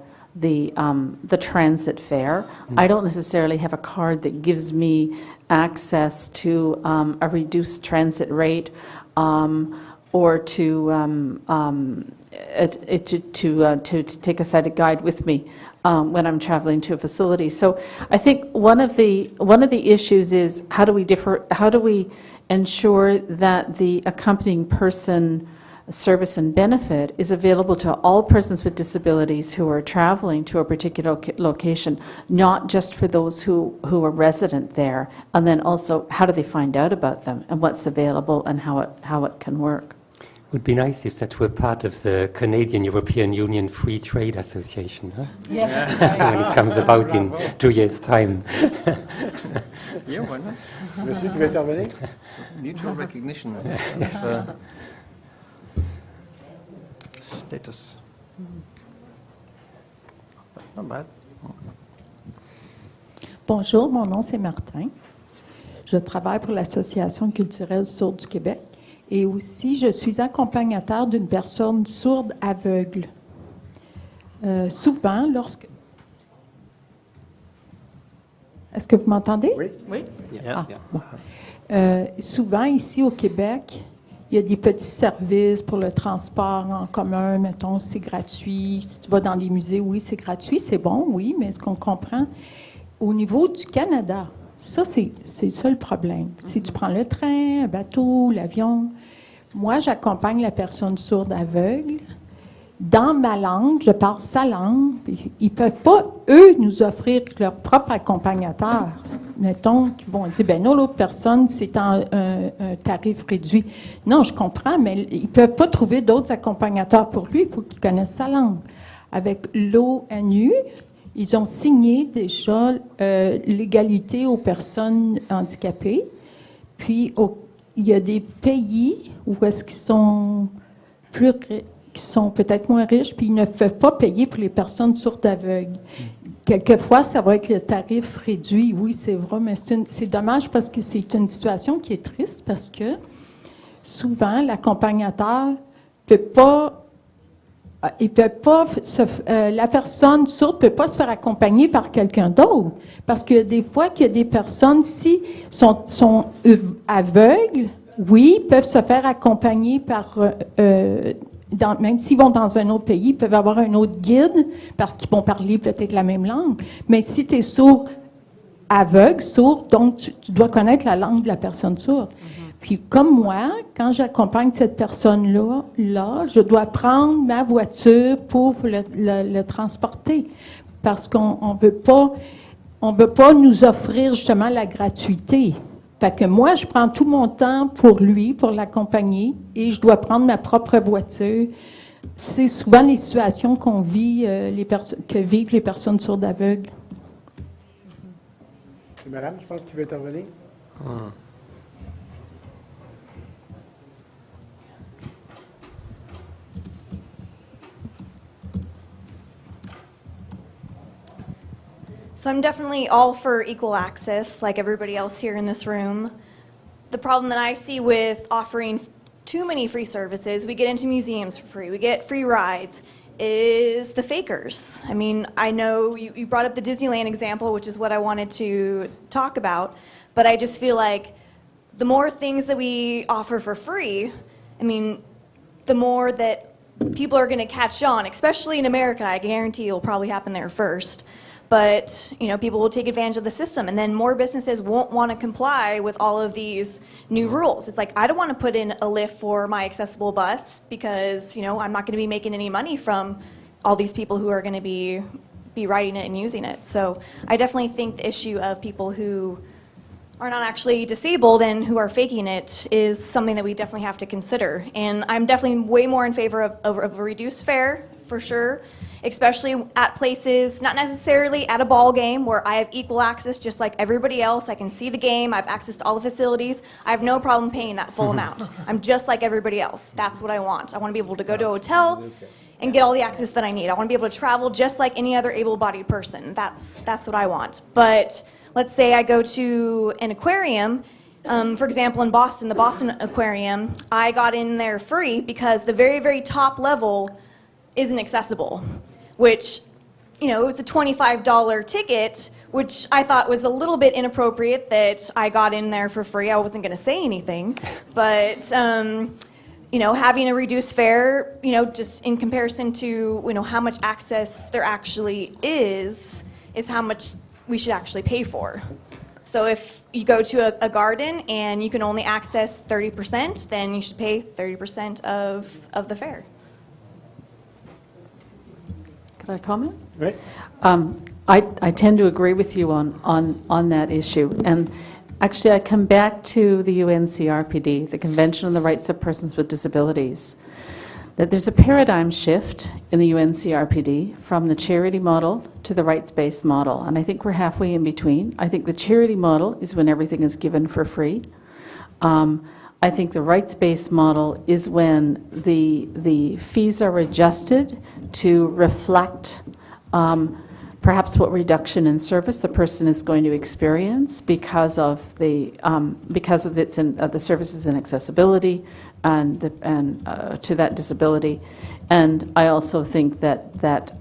transit fare. I don't necessarily have a card that gives me access to a reduced transit rate, or to take a sighted guide with me when I'm traveling to a facility. So I think one of the issues is how do we ensure that the accompanying person service and benefit is available to all persons with disabilities who are traveling to a particular location, not just for those who are resident there, and then also how do they find out about them and what's available and how it can work. Would be nice if that were part of the Canadian-European Union Free Trade Association, huh? Yeah. When it comes about in 2 years' time. Yeah, why not? Monsieur, tu veux intervenir? Mutual recognition of status. Not bad. Bonjour, mon nom c'est Martin. Je travaille pour l'Association culturelle sourde du Québec et aussi je suis accompagnateur d'une personne sourde aveugle. Souvent, lorsque... Est-ce que vous m'entendez? Oui. Oui. Yeah. Bon. Souvent, ici au Québec, il y a des petits services pour le transport en commun, mettons, c'est gratuit. Si tu vas dans les musées, oui, c'est gratuit, c'est bon, oui, mais ce qu'on comprend, au niveau du Canada, ça, c'est ça le problème. Si tu prends le train, un bateau, l'avion, moi, j'accompagne la personne sourde aveugle. Dans ma langue, je parle sa langue. Ils ne peuvent pas, eux, nous offrir leur propre accompagnateur. Mettons qu'ils vont dire, ben non, l'autre personne, c'est un tarif réduit. Non, je comprends, mais ils ne peuvent pas trouver d'autres accompagnateurs pour lui. Il faut qu'ils connaissent sa langue. Avec l'ONU, ils ont signé déjà l'égalité aux personnes handicapées. Puis, il y a des pays où est-ce qu'ils sont qui sont peut-être moins riches, puis ils ne peuvent pas payer pour les personnes sourdes aveugles. Quelquefois, ça va être le tarif réduit, oui, c'est vrai, mais c'est dommage parce que c'est une situation qui est triste parce que souvent, l'accompagnateur peut pas, la personne sourde ne peut pas se faire accompagner par quelqu'un d'autre. Parce que des fois, qu'il y a des personnes, si sont aveugles, oui, peuvent se faire accompagner par... même s'ils vont dans un autre pays, ils peuvent avoir un autre guide parce qu'ils vont parler peut-être la même langue. Mais si tu es sourd, donc tu dois connaître la langue de la personne sourde. Puis comme moi, quand j'accompagne cette personne-là, je dois prendre ma voiture pour le transporter parce qu'on ne peut pas nous offrir justement la gratuité. Fait que moi, je prends tout mon temps pour lui, pour l'accompagner, et je dois prendre ma propre voiture. C'est souvent les situations qu'on vit, que vivent les personnes sourdes aveugles. Madame, je pense que tu veux intervenir. So I'm definitely all for equal access, like everybody else here in this room. The problem that I see with offering too many free services, we get into museums for free, we get free rides, is the fakers. I mean, I know you brought up the Disneyland example, which is what I wanted to talk about, but I just feel like the more things that we offer for free, I mean, the more that people are going to catch on, especially in America. I guarantee it'll probably happen there first. But, people will take advantage of the system, and then more businesses won't want to comply with all of these new rules. It's like, I don't want to put in a lift for my accessible bus because, I'm not going to be making any money from all these people who are going to be riding it and using it. So I definitely think the issue of people who are not actually disabled and who are faking it is something that we definitely have to consider. And I'm definitely way more in favor of a reduced fare, for sure. especially at places, not necessarily at a ball game where I have equal access just like everybody else. I can see the game, I have access to all the facilities. I have no problem paying that full amount. I'm just like everybody else. That's what I want. I want to be able to go to a hotel and get all the access that I need. I want to be able to travel just like any other able-bodied person. That's what I want. But let's say I go to an aquarium. For example, in Boston, the Boston Aquarium, I got in there free because the very, very top level isn't accessible, which, you know, it was a $25 ticket, which I thought was a little bit inappropriate that I got in there for free. I wasn't going to say anything, but, you know, having a reduced fare, you know, just in comparison to, you know, how much access there actually is how much we should actually pay for. So if you go to a garden and you can only access 30%, then you should pay 30% of the fare. Can I comment? Right. I tend to agree with you on that issue. And actually, I come back to the UNCRPD, the Convention on the Rights of Persons with Disabilities, that there's a paradigm shift in the UNCRPD from the charity model to the rights-based model. And I think we're halfway in between. I think the charity model is when everything is given for free. I think the rights-based model is when the fees are adjusted to reflect perhaps what reduction in service the person is going to experience because of the services and accessibility and to that disability. And I also think that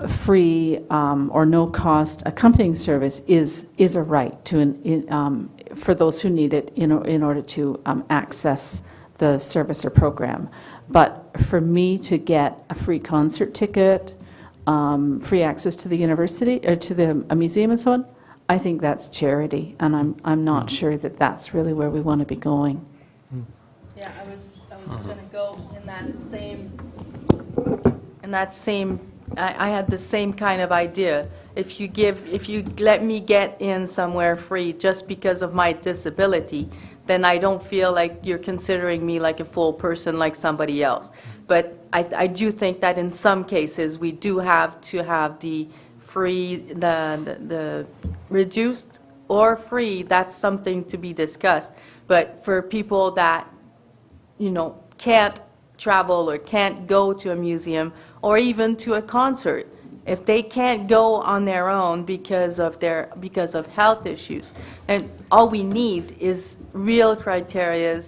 free or no cost accompanying service is a right to for those who need it in order to access the service or program. But for me to get a free concert ticket, free access to the university or to a museum and so on, I think that's charity, and I'm not sure that that's really where we want to be going. Yeah, I was going to go in that same. I had the same kind of idea. If you let me get in somewhere free just because of my disability, then I don't feel like you're considering me like a full person like somebody else. But I do think that in some cases we do have to have the free, the reduced or free. That's something to be discussed. But for people that, you know, can't travel or can't go to a museum or even to a concert, if they can't go on their own because of health issues, and all we need is real criteria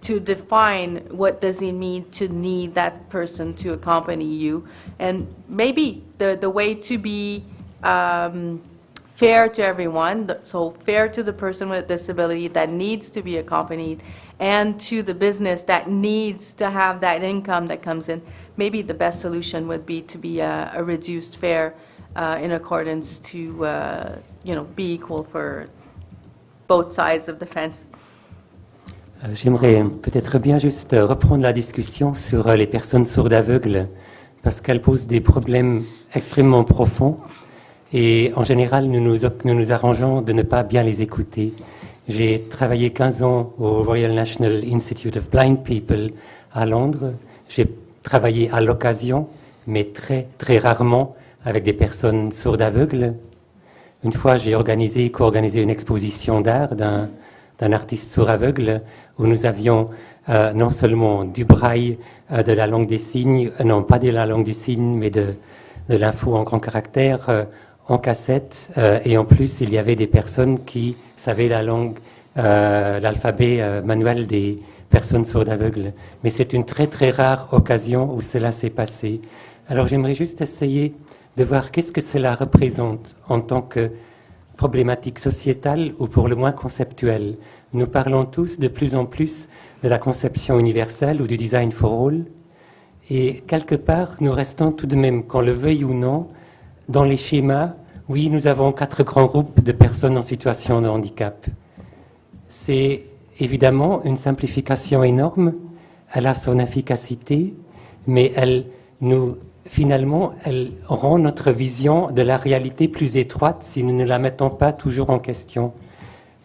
to define what does it mean to need that person to accompany you, and maybe the way to be fair to everyone, so fair to the person with a disability that needs to be accompanied, and to the business that needs to have that income that comes in. Maybe the best solution would be to be a reduced fare in accordance to, be equal for both sides of the fence. J'aimerais peut-être bien juste reprendre la discussion sur les personnes sourdes aveugles, parce qu'elles posent des problèmes extrêmement profonds et en général nous nous arrangeons de ne pas bien les écouter. J'ai travaillé 15 ans au Royal National Institute of Blind People à Londres. J'ai travaillé à l'occasion, mais très très rarement, avec des personnes sourdes aveugles. Une fois, j'ai co-organisé une exposition d'art d'un artiste sourd aveugle où nous avions non seulement du braille, de la langue des signes, non pas de la langue des signes, mais de l'info en grands caractères en cassette. Et en plus, il y avait des personnes qui savaient l'alphabet manuel des personnes sourdes aveugles. Mais c'est une très très rare occasion où cela s'est passé. Alors j'aimerais juste essayer de voir qu'est-ce que cela représente en tant que problématique sociétale ou pour le moins conceptuelle. Nous parlons tous de plus en plus de la conception universelle ou du design for all. Et quelque part, nous restons tout de même, qu'on le veuille ou non, dans les schémas. Oui, nous avons 4 grands groupes de personnes en situation de handicap. C'est évidemment une simplification énorme. Elle a son efficacité, mais finalement, elle rend notre vision de la réalité plus étroite si nous ne la mettons pas toujours en question.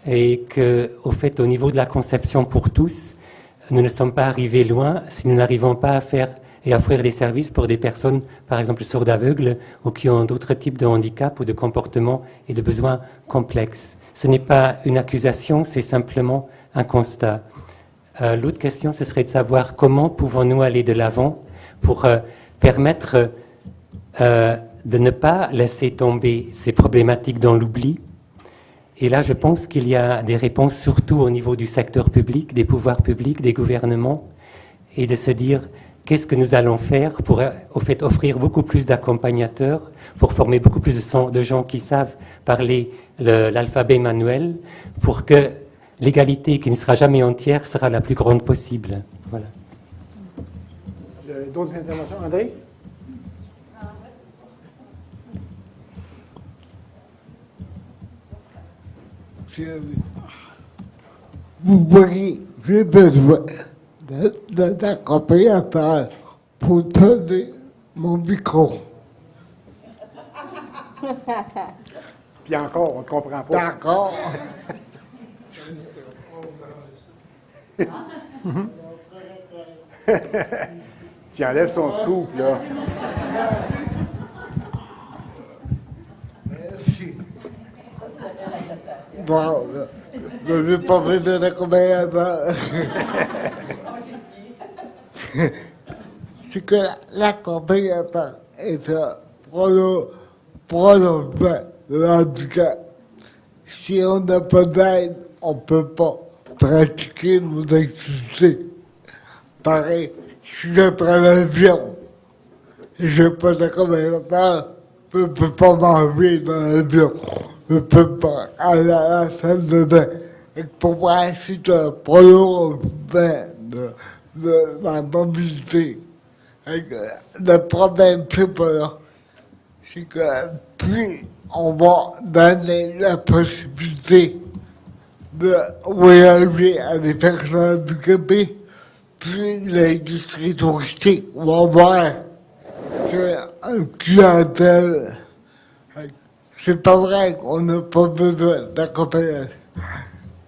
Et qu'au fait, au niveau de la conception pour tous, nous ne sommes pas arrivés loin si nous n'arrivons pas à faire et offrir des services pour des personnes, par exemple sourdes aveugles, ou qui ont d'autres types de handicap ou de comportements et de besoins complexes. Ce n'est pas une accusation, c'est simplement un constat. L'autre question, ce serait de savoir comment pouvons-nous aller de l'avant pour permettre de ne pas laisser tomber ces problématiques dans l'oubli. Et là, je pense qu'il y a des réponses surtout au niveau du secteur public, des pouvoirs publics, des gouvernements, et de se dire qu'est-ce que nous allons faire pour au fait, offrir beaucoup plus d'accompagnateurs, pour former beaucoup plus de gens qui savent parler l'alphabet manuel, pour que l'égalité, qui ne sera jamais entière, sera la plus grande possible. Voilà. D'autres interventions, André? Vous voyez, j'ai besoin d'un accompagnateur pour tenir mon micro. Puis encore, on ne comprend pas. D'accord. Tu enlèves son scoop, là. Merci. Bon, je n'ai pas besoin d'accompagnateur. C'est que l'accompagnateur est un prolongement de l'handicap. Si on n'a pas d'aide, on ne peut pas pratiquer nos activités. Pareil, si je prends l'avion et je n'ai pas d'accompagnateur, je ne peux pas manger dans l'avion. Je ne peux pas aller à la salle de bain. Et pour moi, c'est un prolongement de la mobilité. Et le problème, c'est pas là. C'est que plus on va donner la possibilité de voyager à des personnes handicapées, plus l'industrie touristique va voir qu'une clientèle. C'est pas vrai qu'on n'a pas besoin d'accompagnement.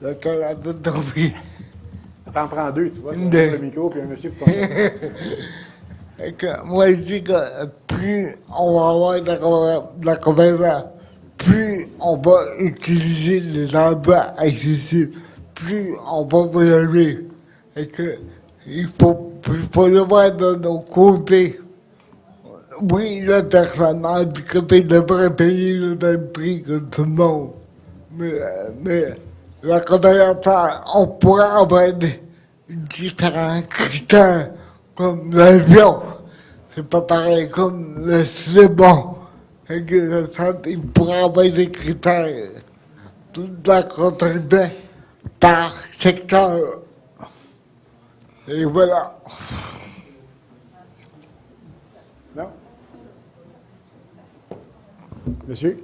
Le Canada tombé. T'en prends deux, tu vois, le micro, puis un monsieur pour moi, je dis que plus on va avoir d'accompagnement, plus on va utiliser les emplois accessibles, plus on va voyager. Et que il faut le voir de nos côtés. Oui, la personne handicapée devrait payer le même prix que tout le monde. Mais l'accompagnateur, on pourrait avoir différents critères, comme l'avion. C'est pas pareil comme le cinéma. Et que il pourrait avoir des critères tout d'accompagnement par secteur. Et voilà. Non? Monsieur?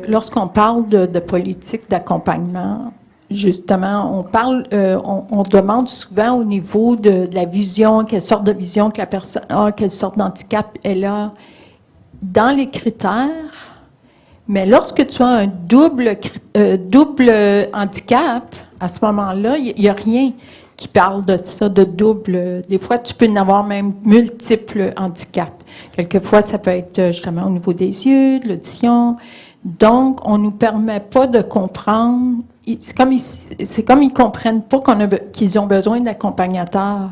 Lorsqu'on parle de politique d'accompagnement, justement, on demande souvent au niveau de la vision, quelle sorte de vision que la personne a, quelle sorte d'handicap elle a, dans les critères. Mais lorsque tu as un double handicap, à ce moment-là, il n'y a rien qui parle de ça, de double. Des fois, tu peux en avoir même multiples handicaps. Quelquefois, ça peut être justement au niveau des yeux, de l'audition. Donc, on ne nous permet pas de comprendre. C'est comme ils ne comprennent pas qu'ils ont besoin d'accompagnateurs.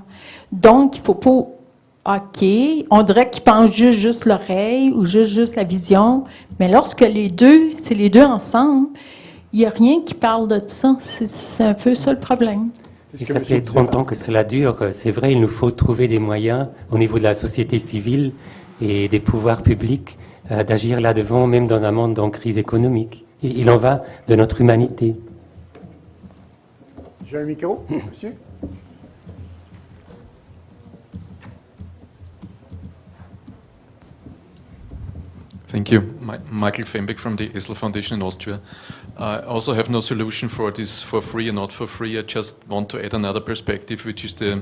Donc, il ne faut pas... OK, on dirait qu'ils pensent juste l'oreille ou juste la vision. Mais lorsque c'est les deux ensemble, il n'y a rien qui parle de ça. C'est un peu ça le problème. Et ça fait 30 ans que cela dure. C'est vrai, il nous faut trouver des moyens au niveau de la société civile et des pouvoirs publics d'agir là-devant, même dans un monde en crise économique. Il en va de notre humanité. J'ai un micro, monsieur? Thank you. Michael Fembeck from the ESL Foundation in Austria. I also have no solution for this for free or not for free. I just want to add another perspective, which is the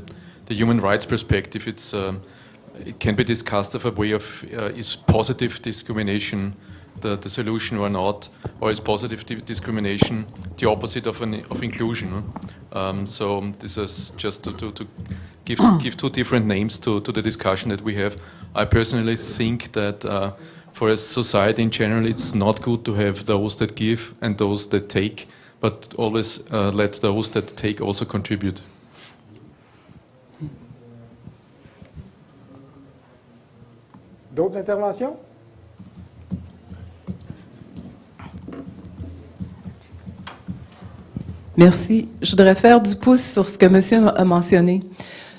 human rights perspective. It can be discussed of a way of is positive discrimination the solution or not, or is positive discrimination the opposite of inclusion? So this is just to give two different names to the discussion that we have. I personally think that for a society in general, it's not good to have those that give and those that take, but always let those that take also contribute. D'autres interventions? Merci. Je voudrais faire du pouce sur ce que monsieur a mentionné.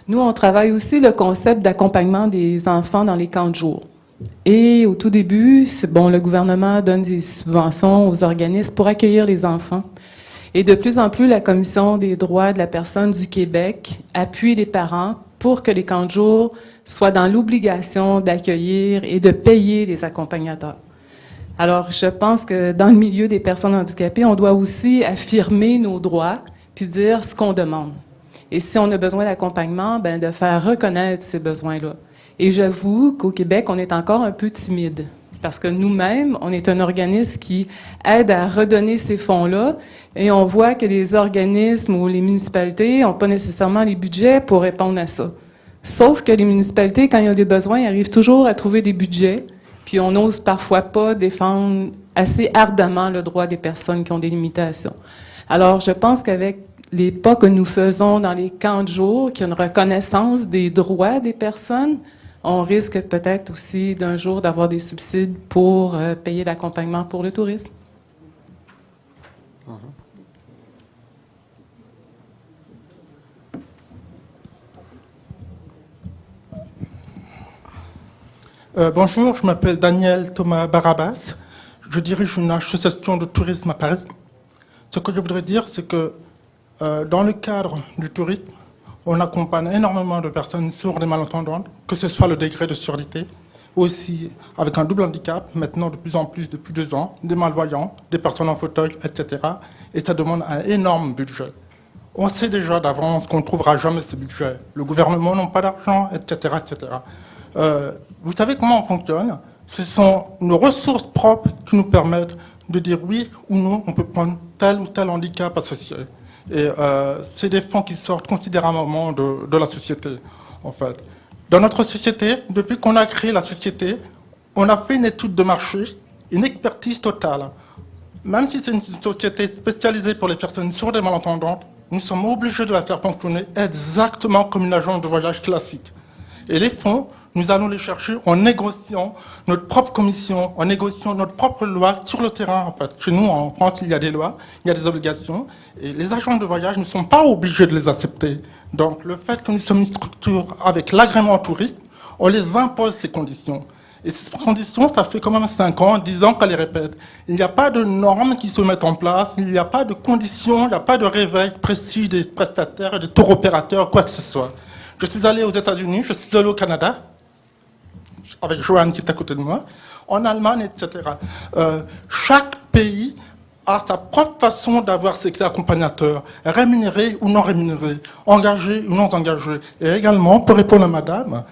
Nous, on travaille aussi le concept d'accompagnement des enfants dans les camps de jour. Et au tout début, le gouvernement donne des subventions aux organismes pour accueillir les enfants. Et de plus en plus, la Commission des droits de la personne du Québec appuie les parents pour que les camps de jour soient dans l'obligation d'accueillir et de payer les accompagnateurs. Alors, je pense que dans le milieu des personnes handicapées, on doit aussi affirmer nos droits puis dire ce qu'on demande. Et si on a besoin d'accompagnement, de faire reconnaître ces besoins-là. Et j'avoue qu'au Québec, on est encore un peu timide parce que nous-mêmes, on est un organisme qui aide à redonner ces fonds-là et on voit que les organismes ou les municipalités n'ont pas nécessairement les budgets pour répondre à ça. Sauf que les municipalités, quand il y a des besoins, ils arrivent toujours à trouver des budgets. Puis on n'ose parfois pas défendre assez ardemment le droit des personnes qui ont des limitations. Alors, je pense qu'avec les pas que nous faisons dans les camps de jour, qu'il y a une reconnaissance des droits des personnes, on risque peut-être aussi d'un jour d'avoir des subsides pour payer l'accompagnement pour le tourisme. Bonjour, je m'appelle Daniel Thomas Barabas. Je dirige une association de tourisme à Paris. Ce que je voudrais dire, c'est que dans le cadre du tourisme, on accompagne énormément de personnes sourdes et malentendantes, que ce soit le degré de surdité, aussi avec un double handicap, maintenant de plus en plus depuis 2 ans, des malvoyants, des personnes en fauteuil, etc. Et ça demande un énorme budget. On sait déjà d'avance qu'on ne trouvera jamais ce budget. Le gouvernement n'a pas d'argent, etc., etc. Vous savez comment on fonctionne? Ce sont nos ressources propres qui nous permettent de dire oui ou non, on peut prendre tel ou tel handicap associé. Et c'est des fonds qui sortent considérablement de la société, en fait. Dans notre société, depuis qu'on a créé la société, on a fait une étude de marché, une expertise totale. Même si c'est une société spécialisée pour les personnes sourdes et malentendantes, nous sommes obligés de la faire fonctionner exactement comme une agence de voyage classique. Et les fonds, nous allons les chercher en négociant notre propre commission, en négociant notre propre loi sur le terrain. En fait, chez nous, en France, il y a des lois, il y a des obligations, et les agences de voyage ne sont pas obligés de les accepter. Donc, le fait que nous sommes une structure avec l'agrément touriste, on les impose ces conditions. Et ces conditions, ça fait quand même 5 ans, 10 ans qu'elles les répètent. Il n'y a pas de normes qui se mettent en place, il n'y a pas de conditions, il n'y a pas de réveil précis des prestataires, des tour opérateurs, quoi que ce soit. Je suis allé aux États-Unis, je suis allé au Canada, avec Joanne qui est à côté de moi, en Allemagne, etc. Chaque pays a sa propre façon d'avoir ses accompagnateurs, rémunérés ou non rémunérés, engagés ou non engagés. Et également, pour répondre à madame,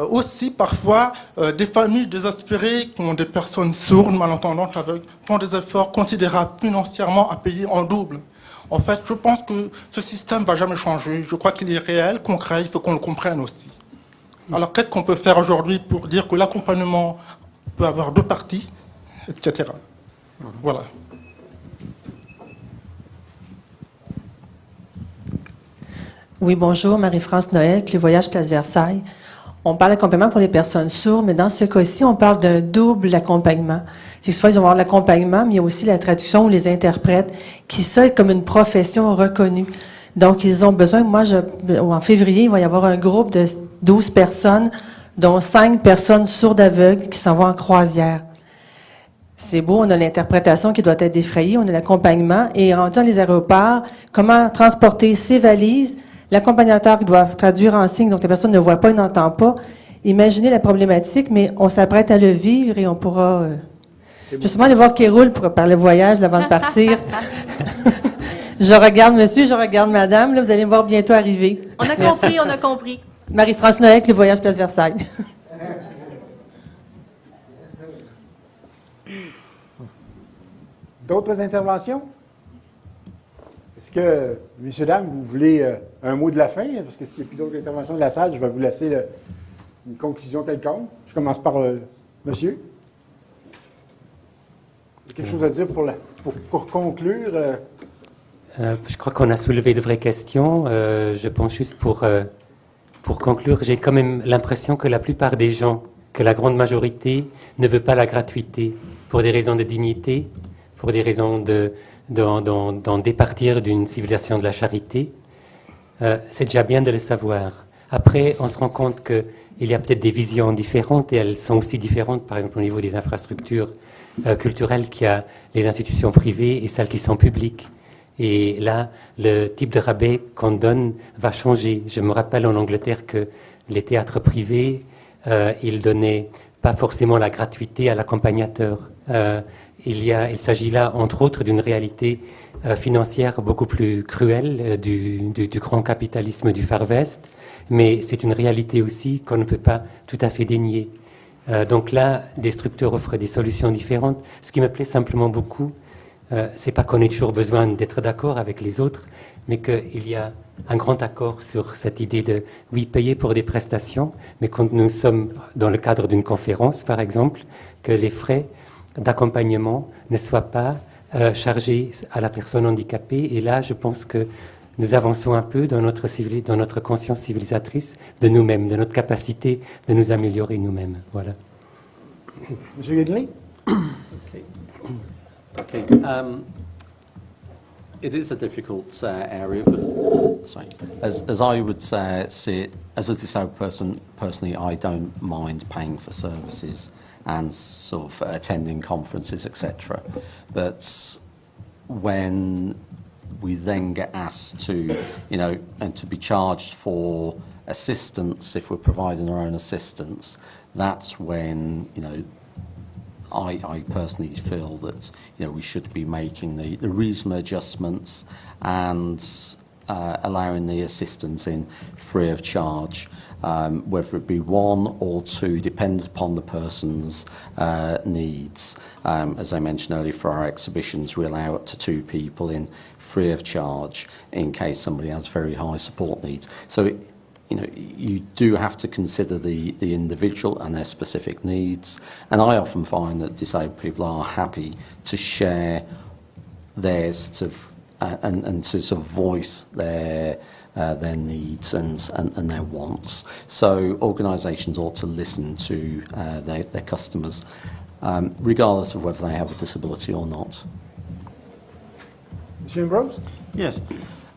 aussi parfois des familles désespérées qui ont des personnes sourdes, malentendantes, aveugles, font des efforts considérables financièrement à payer en double. En fait, je pense que ce système ne va jamais changer. Je crois qu'il est réel, concret, il faut qu'on le comprenne aussi. Alors, qu'est-ce qu'on peut faire aujourd'hui pour dire que l'accompagnement peut avoir 2 parties, etc. Voilà. Oui, bonjour, Marie-France Noël, Clé Voyage Place Versailles. On parle d'accompagnement pour les personnes sourdes, mais dans ce cas-ci, on parle d'un double accompagnement. C'est que souvent, ils vont avoir l'accompagnement, mais il y a aussi la traduction ou les interprètes, qui sont comme une profession reconnue. Donc, ils ont besoin, en février, il va y avoir un groupe de 12 personnes, dont 5 personnes sourdes aveugles qui s'en vont en croisière. C'est beau, on a l'interprétation qui doit être défrayée, on a l'accompagnement, et rendu dans les aéroports, comment transporter ses valises, l'accompagnateur qui doit traduire en signe, donc la personne ne voit pas et n'entend pas. Imaginez la problématique, mais on s'apprête à le vivre et on pourra justement aller voir qui roule pour parler voyage avant de partir. Je regarde monsieur, je regarde madame, là, vous allez me voir bientôt arriver. On a compris, on a compris. Marie-France Noël, le voyage Place Versailles. D'autres interventions? Est-ce que, messieurs, dames, vous voulez un mot de la fin? Parce que s'il n'y a plus d'autres interventions de la salle, je vais vous laisser une conclusion quelconque. Je commence par monsieur. Quelque chose à dire pour conclure? Je crois qu'on a soulevé de vraies questions. Je pense juste pour conclure, j'ai quand même l'impression que la plupart des gens, que la grande majorité, ne veut pas la gratuité pour des raisons de dignité, pour des raisons d'en départir d'une civilisation de la charité. C'est déjà bien de le savoir. Après, on se rend compte qu'il y a peut-être des visions différentes, et elles sont aussi différentes, par exemple au niveau des infrastructures culturelles, qu'il y a les institutions privées et celles qui sont publiques. Et là, le type de rabais qu'on donne va changer. Je me rappelle en Angleterre que les théâtres privés, ils donnaient pas forcément la gratuité à l'accompagnateur. Il s'agit là, entre autres, d'une réalité financière beaucoup plus cruelle du grand capitalisme du Far West, mais c'est une réalité aussi qu'on ne peut pas tout à fait dénier. Donc là, des structures offrent des solutions différentes. Ce qui me plaît simplement beaucoup, c'est pas qu'on ait toujours besoin d'être d'accord avec les autres, mais qu'il y a un grand accord sur cette idée de, oui, payer pour des prestations, mais quand nous sommes dans le cadre d'une conférence, par exemple, que les frais d'accompagnement ne soient pas chargés à la personne handicapée. Et là, je pense que nous avançons un peu dans notre conscience civilisatrice de nous-mêmes, de notre capacité de nous améliorer nous-mêmes. Voilà. Monsieur Guedlin? Okay. It is a difficult area, but sorry. As I would see it, as a disabled person, personally, I don't mind paying for services and sort of attending conferences, etc. But when we then get asked to, and to be charged for assistance if we're providing our own assistance, that's when, I personally feel that we should be making the reasonable adjustments and allowing the assistance in free of charge, whether it be one or two, depends upon the person's needs. As I mentioned earlier, for our exhibitions, we allow up to 2 people in free of charge in case somebody has very high support needs. So you do have to consider the individual and their specific needs. And I often find that disabled people are happy to share their sort of, and to sort of voice their needs and their wants. So organisations ought to listen to their customers, regardless of whether they have a disability or not. Monsieur Ambrose? Yes.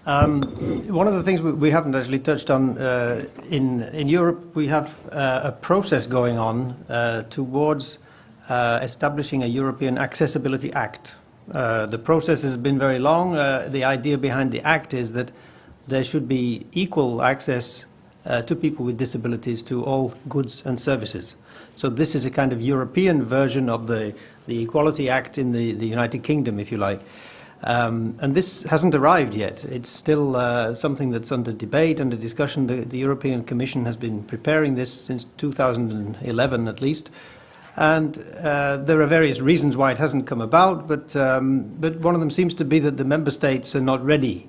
One of the things we haven't actually touched on, in Europe, we have a process going on towards establishing a European Accessibility Act. The process has been very long. The idea behind the Act is that there should be equal access to people with disabilities to all goods and services. So this is a kind of European version of the Equality Act in the United Kingdom, if you like. And this hasn't arrived yet. It's still something that's under debate, under discussion. The European Commission has been preparing this since 2011 at least. And there are various reasons why it hasn't come about, but one of them seems to be that the member states are not ready.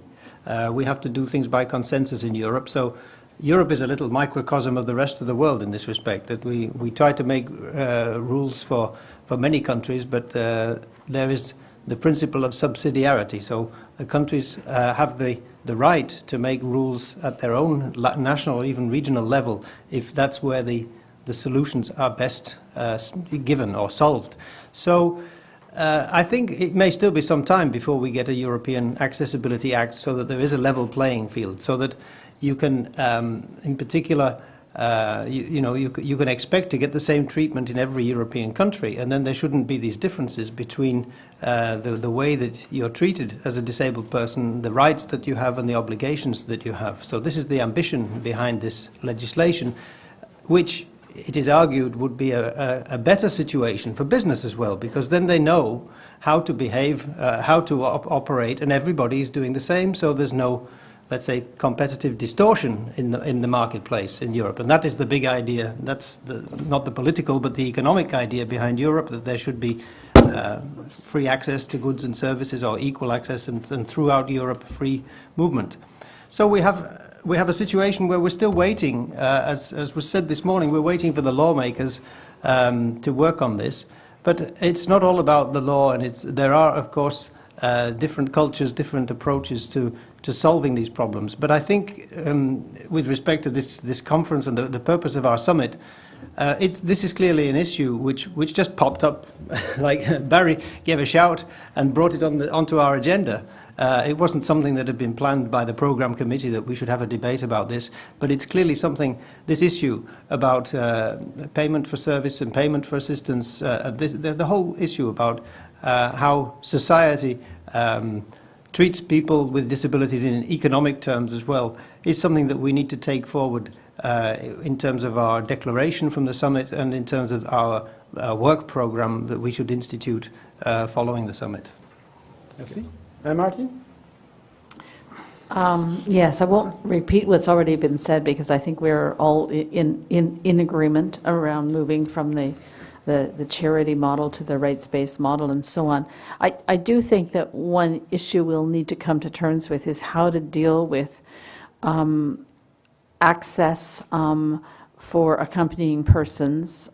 We have to do things by consensus in Europe. So Europe is a little microcosm of the rest of the world in this respect, that we try to make rules for many countries, but there is the principle of subsidiarity. So the countries have the right to make rules at their own national or even regional level if that's where the solutions are best given or solved. So I think it may still be some time before we get a European Accessibility Act so that there is a level playing field, so that you can, in particular, you can expect to get the same treatment in every European country, and then there shouldn't be these differences between the way that you're treated as a disabled person, the rights that you have and the obligations that you have. So this is the ambition behind this legislation, which it is argued would be a better situation for business as well, because then they know how to behave, how to operate, and everybody is doing the same, so there's no, let's say, competitive distortion in the marketplace in Europe. And that is the big idea. That's not the political, but the economic idea behind Europe, that there should be free access to goods and services, or equal access, and throughout Europe, free movement. So we have a situation where we're still waiting, as was said this morning, we're waiting for the lawmakers to work on this. But it's not all about the law, and there are, of course, different cultures, different approaches to solving these problems. But I think, with respect to this conference and the purpose of our summit, this is clearly an issue which just popped up, like Barry gave a shout and brought it onto our agenda. It wasn't something that had been planned by the program committee that we should have a debate about this, but it's clearly something, this issue about payment for service and payment for assistance, the whole issue about how society treats people with disabilities in economic terms as well, is something that we need to take forward in terms of our declaration from the summit and in terms of our work program that we should institute following the summit. Merci. Martin? Yes, I won't repeat what's already been said because I think we're all in agreement around moving from the charity model to the rights-based model and so on. I do think that one issue we'll need to come to terms with is how to deal with access for accompanying persons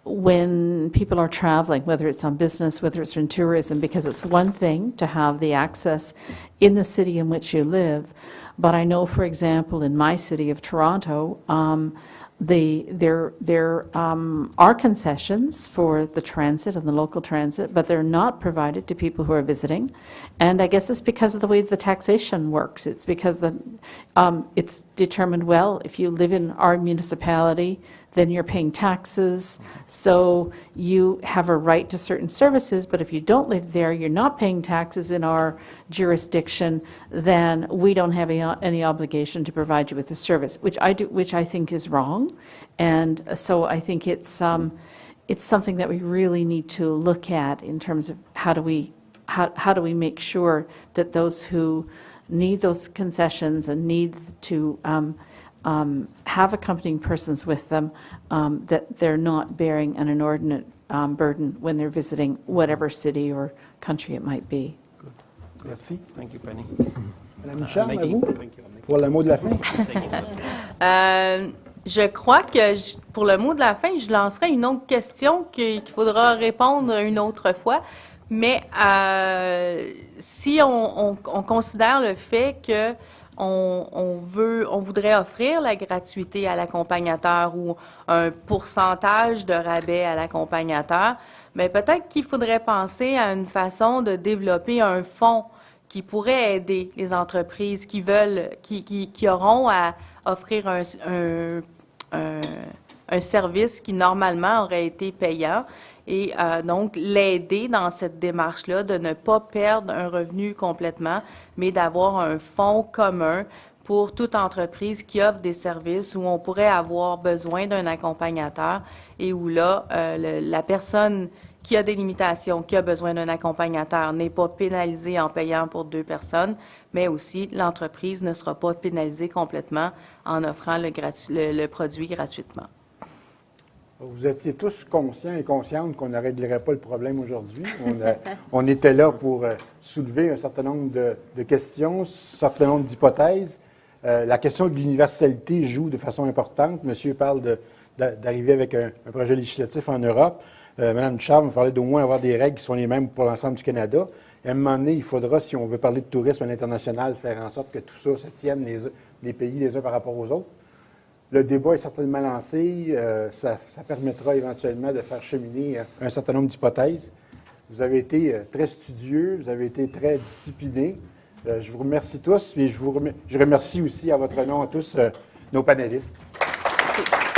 when people are traveling, whether it's on business, whether it's in tourism, because it's one thing to have the access in the city in which you live, but I know, for example, in my city of Toronto, there are concessions for the transit and the local transit, but they're not provided to people who are visiting. And I guess it's because of the way the taxation works. It's because it's determined, well, if you live in our municipality, then you're paying taxes, so you have a right to certain services, but if you don't live there, you're not paying taxes in our jurisdiction, then we don't have any obligation to provide you with the service, which I think is wrong. And so I think it's something that we really need to look at in terms of how do we make sure that those who need those concessions and need to have accompanying persons with them, that they're not bearing an inordinate burden when they're visiting whatever city or country it might be. Good. Merci. Thank you, Penny. Madame Michel, à vous, pour le mot de la fin. Je crois que pour le mot de la fin, je lancerai une autre question qu'il faudra répondre une autre fois. Mais si on considère le fait que on voudrait offrir la gratuité à l'accompagnateur ou un pourcentage de rabais à l'accompagnateur, mais peut-être qu'il faudrait penser à une façon de développer un fonds qui pourrait aider les entreprises qui auront à offrir un service qui normalement aurait été payant. Et donc, l'aider dans cette démarche-là, de ne pas perdre un revenu complètement, mais d'avoir un fonds commun pour toute entreprise qui offre des services où on pourrait avoir besoin d'un accompagnateur et où là, la personne qui a des limitations, qui a besoin d'un accompagnateur, n'est pas pénalisée en payant pour 2 personnes, mais aussi l'entreprise ne sera pas pénalisée complètement en offrant le produit gratuitement. Vous étiez tous conscients et conscientes qu'on ne réglerait pas le problème aujourd'hui. On était là pour soulever un certain nombre de questions, un certain nombre d'hypothèses. La question de l'universalité joue de façon importante. Monsieur parle d'arriver avec un projet législatif en Europe. Madame Ducharme parlait d'au moins avoir des règles qui sont les mêmes pour l'ensemble du Canada. Et à un moment donné, il faudra, si on veut parler de tourisme à l'international, faire en sorte que tout ça se tienne les pays les uns par rapport aux autres. Le débat est certainement lancé. Ça permettra éventuellement de faire cheminer un certain nombre d'hypothèses. Vous avez été très studieux, vous avez été très disciplinés. Je vous remercie tous et je remercie aussi à votre nom à tous nos panélistes. Merci.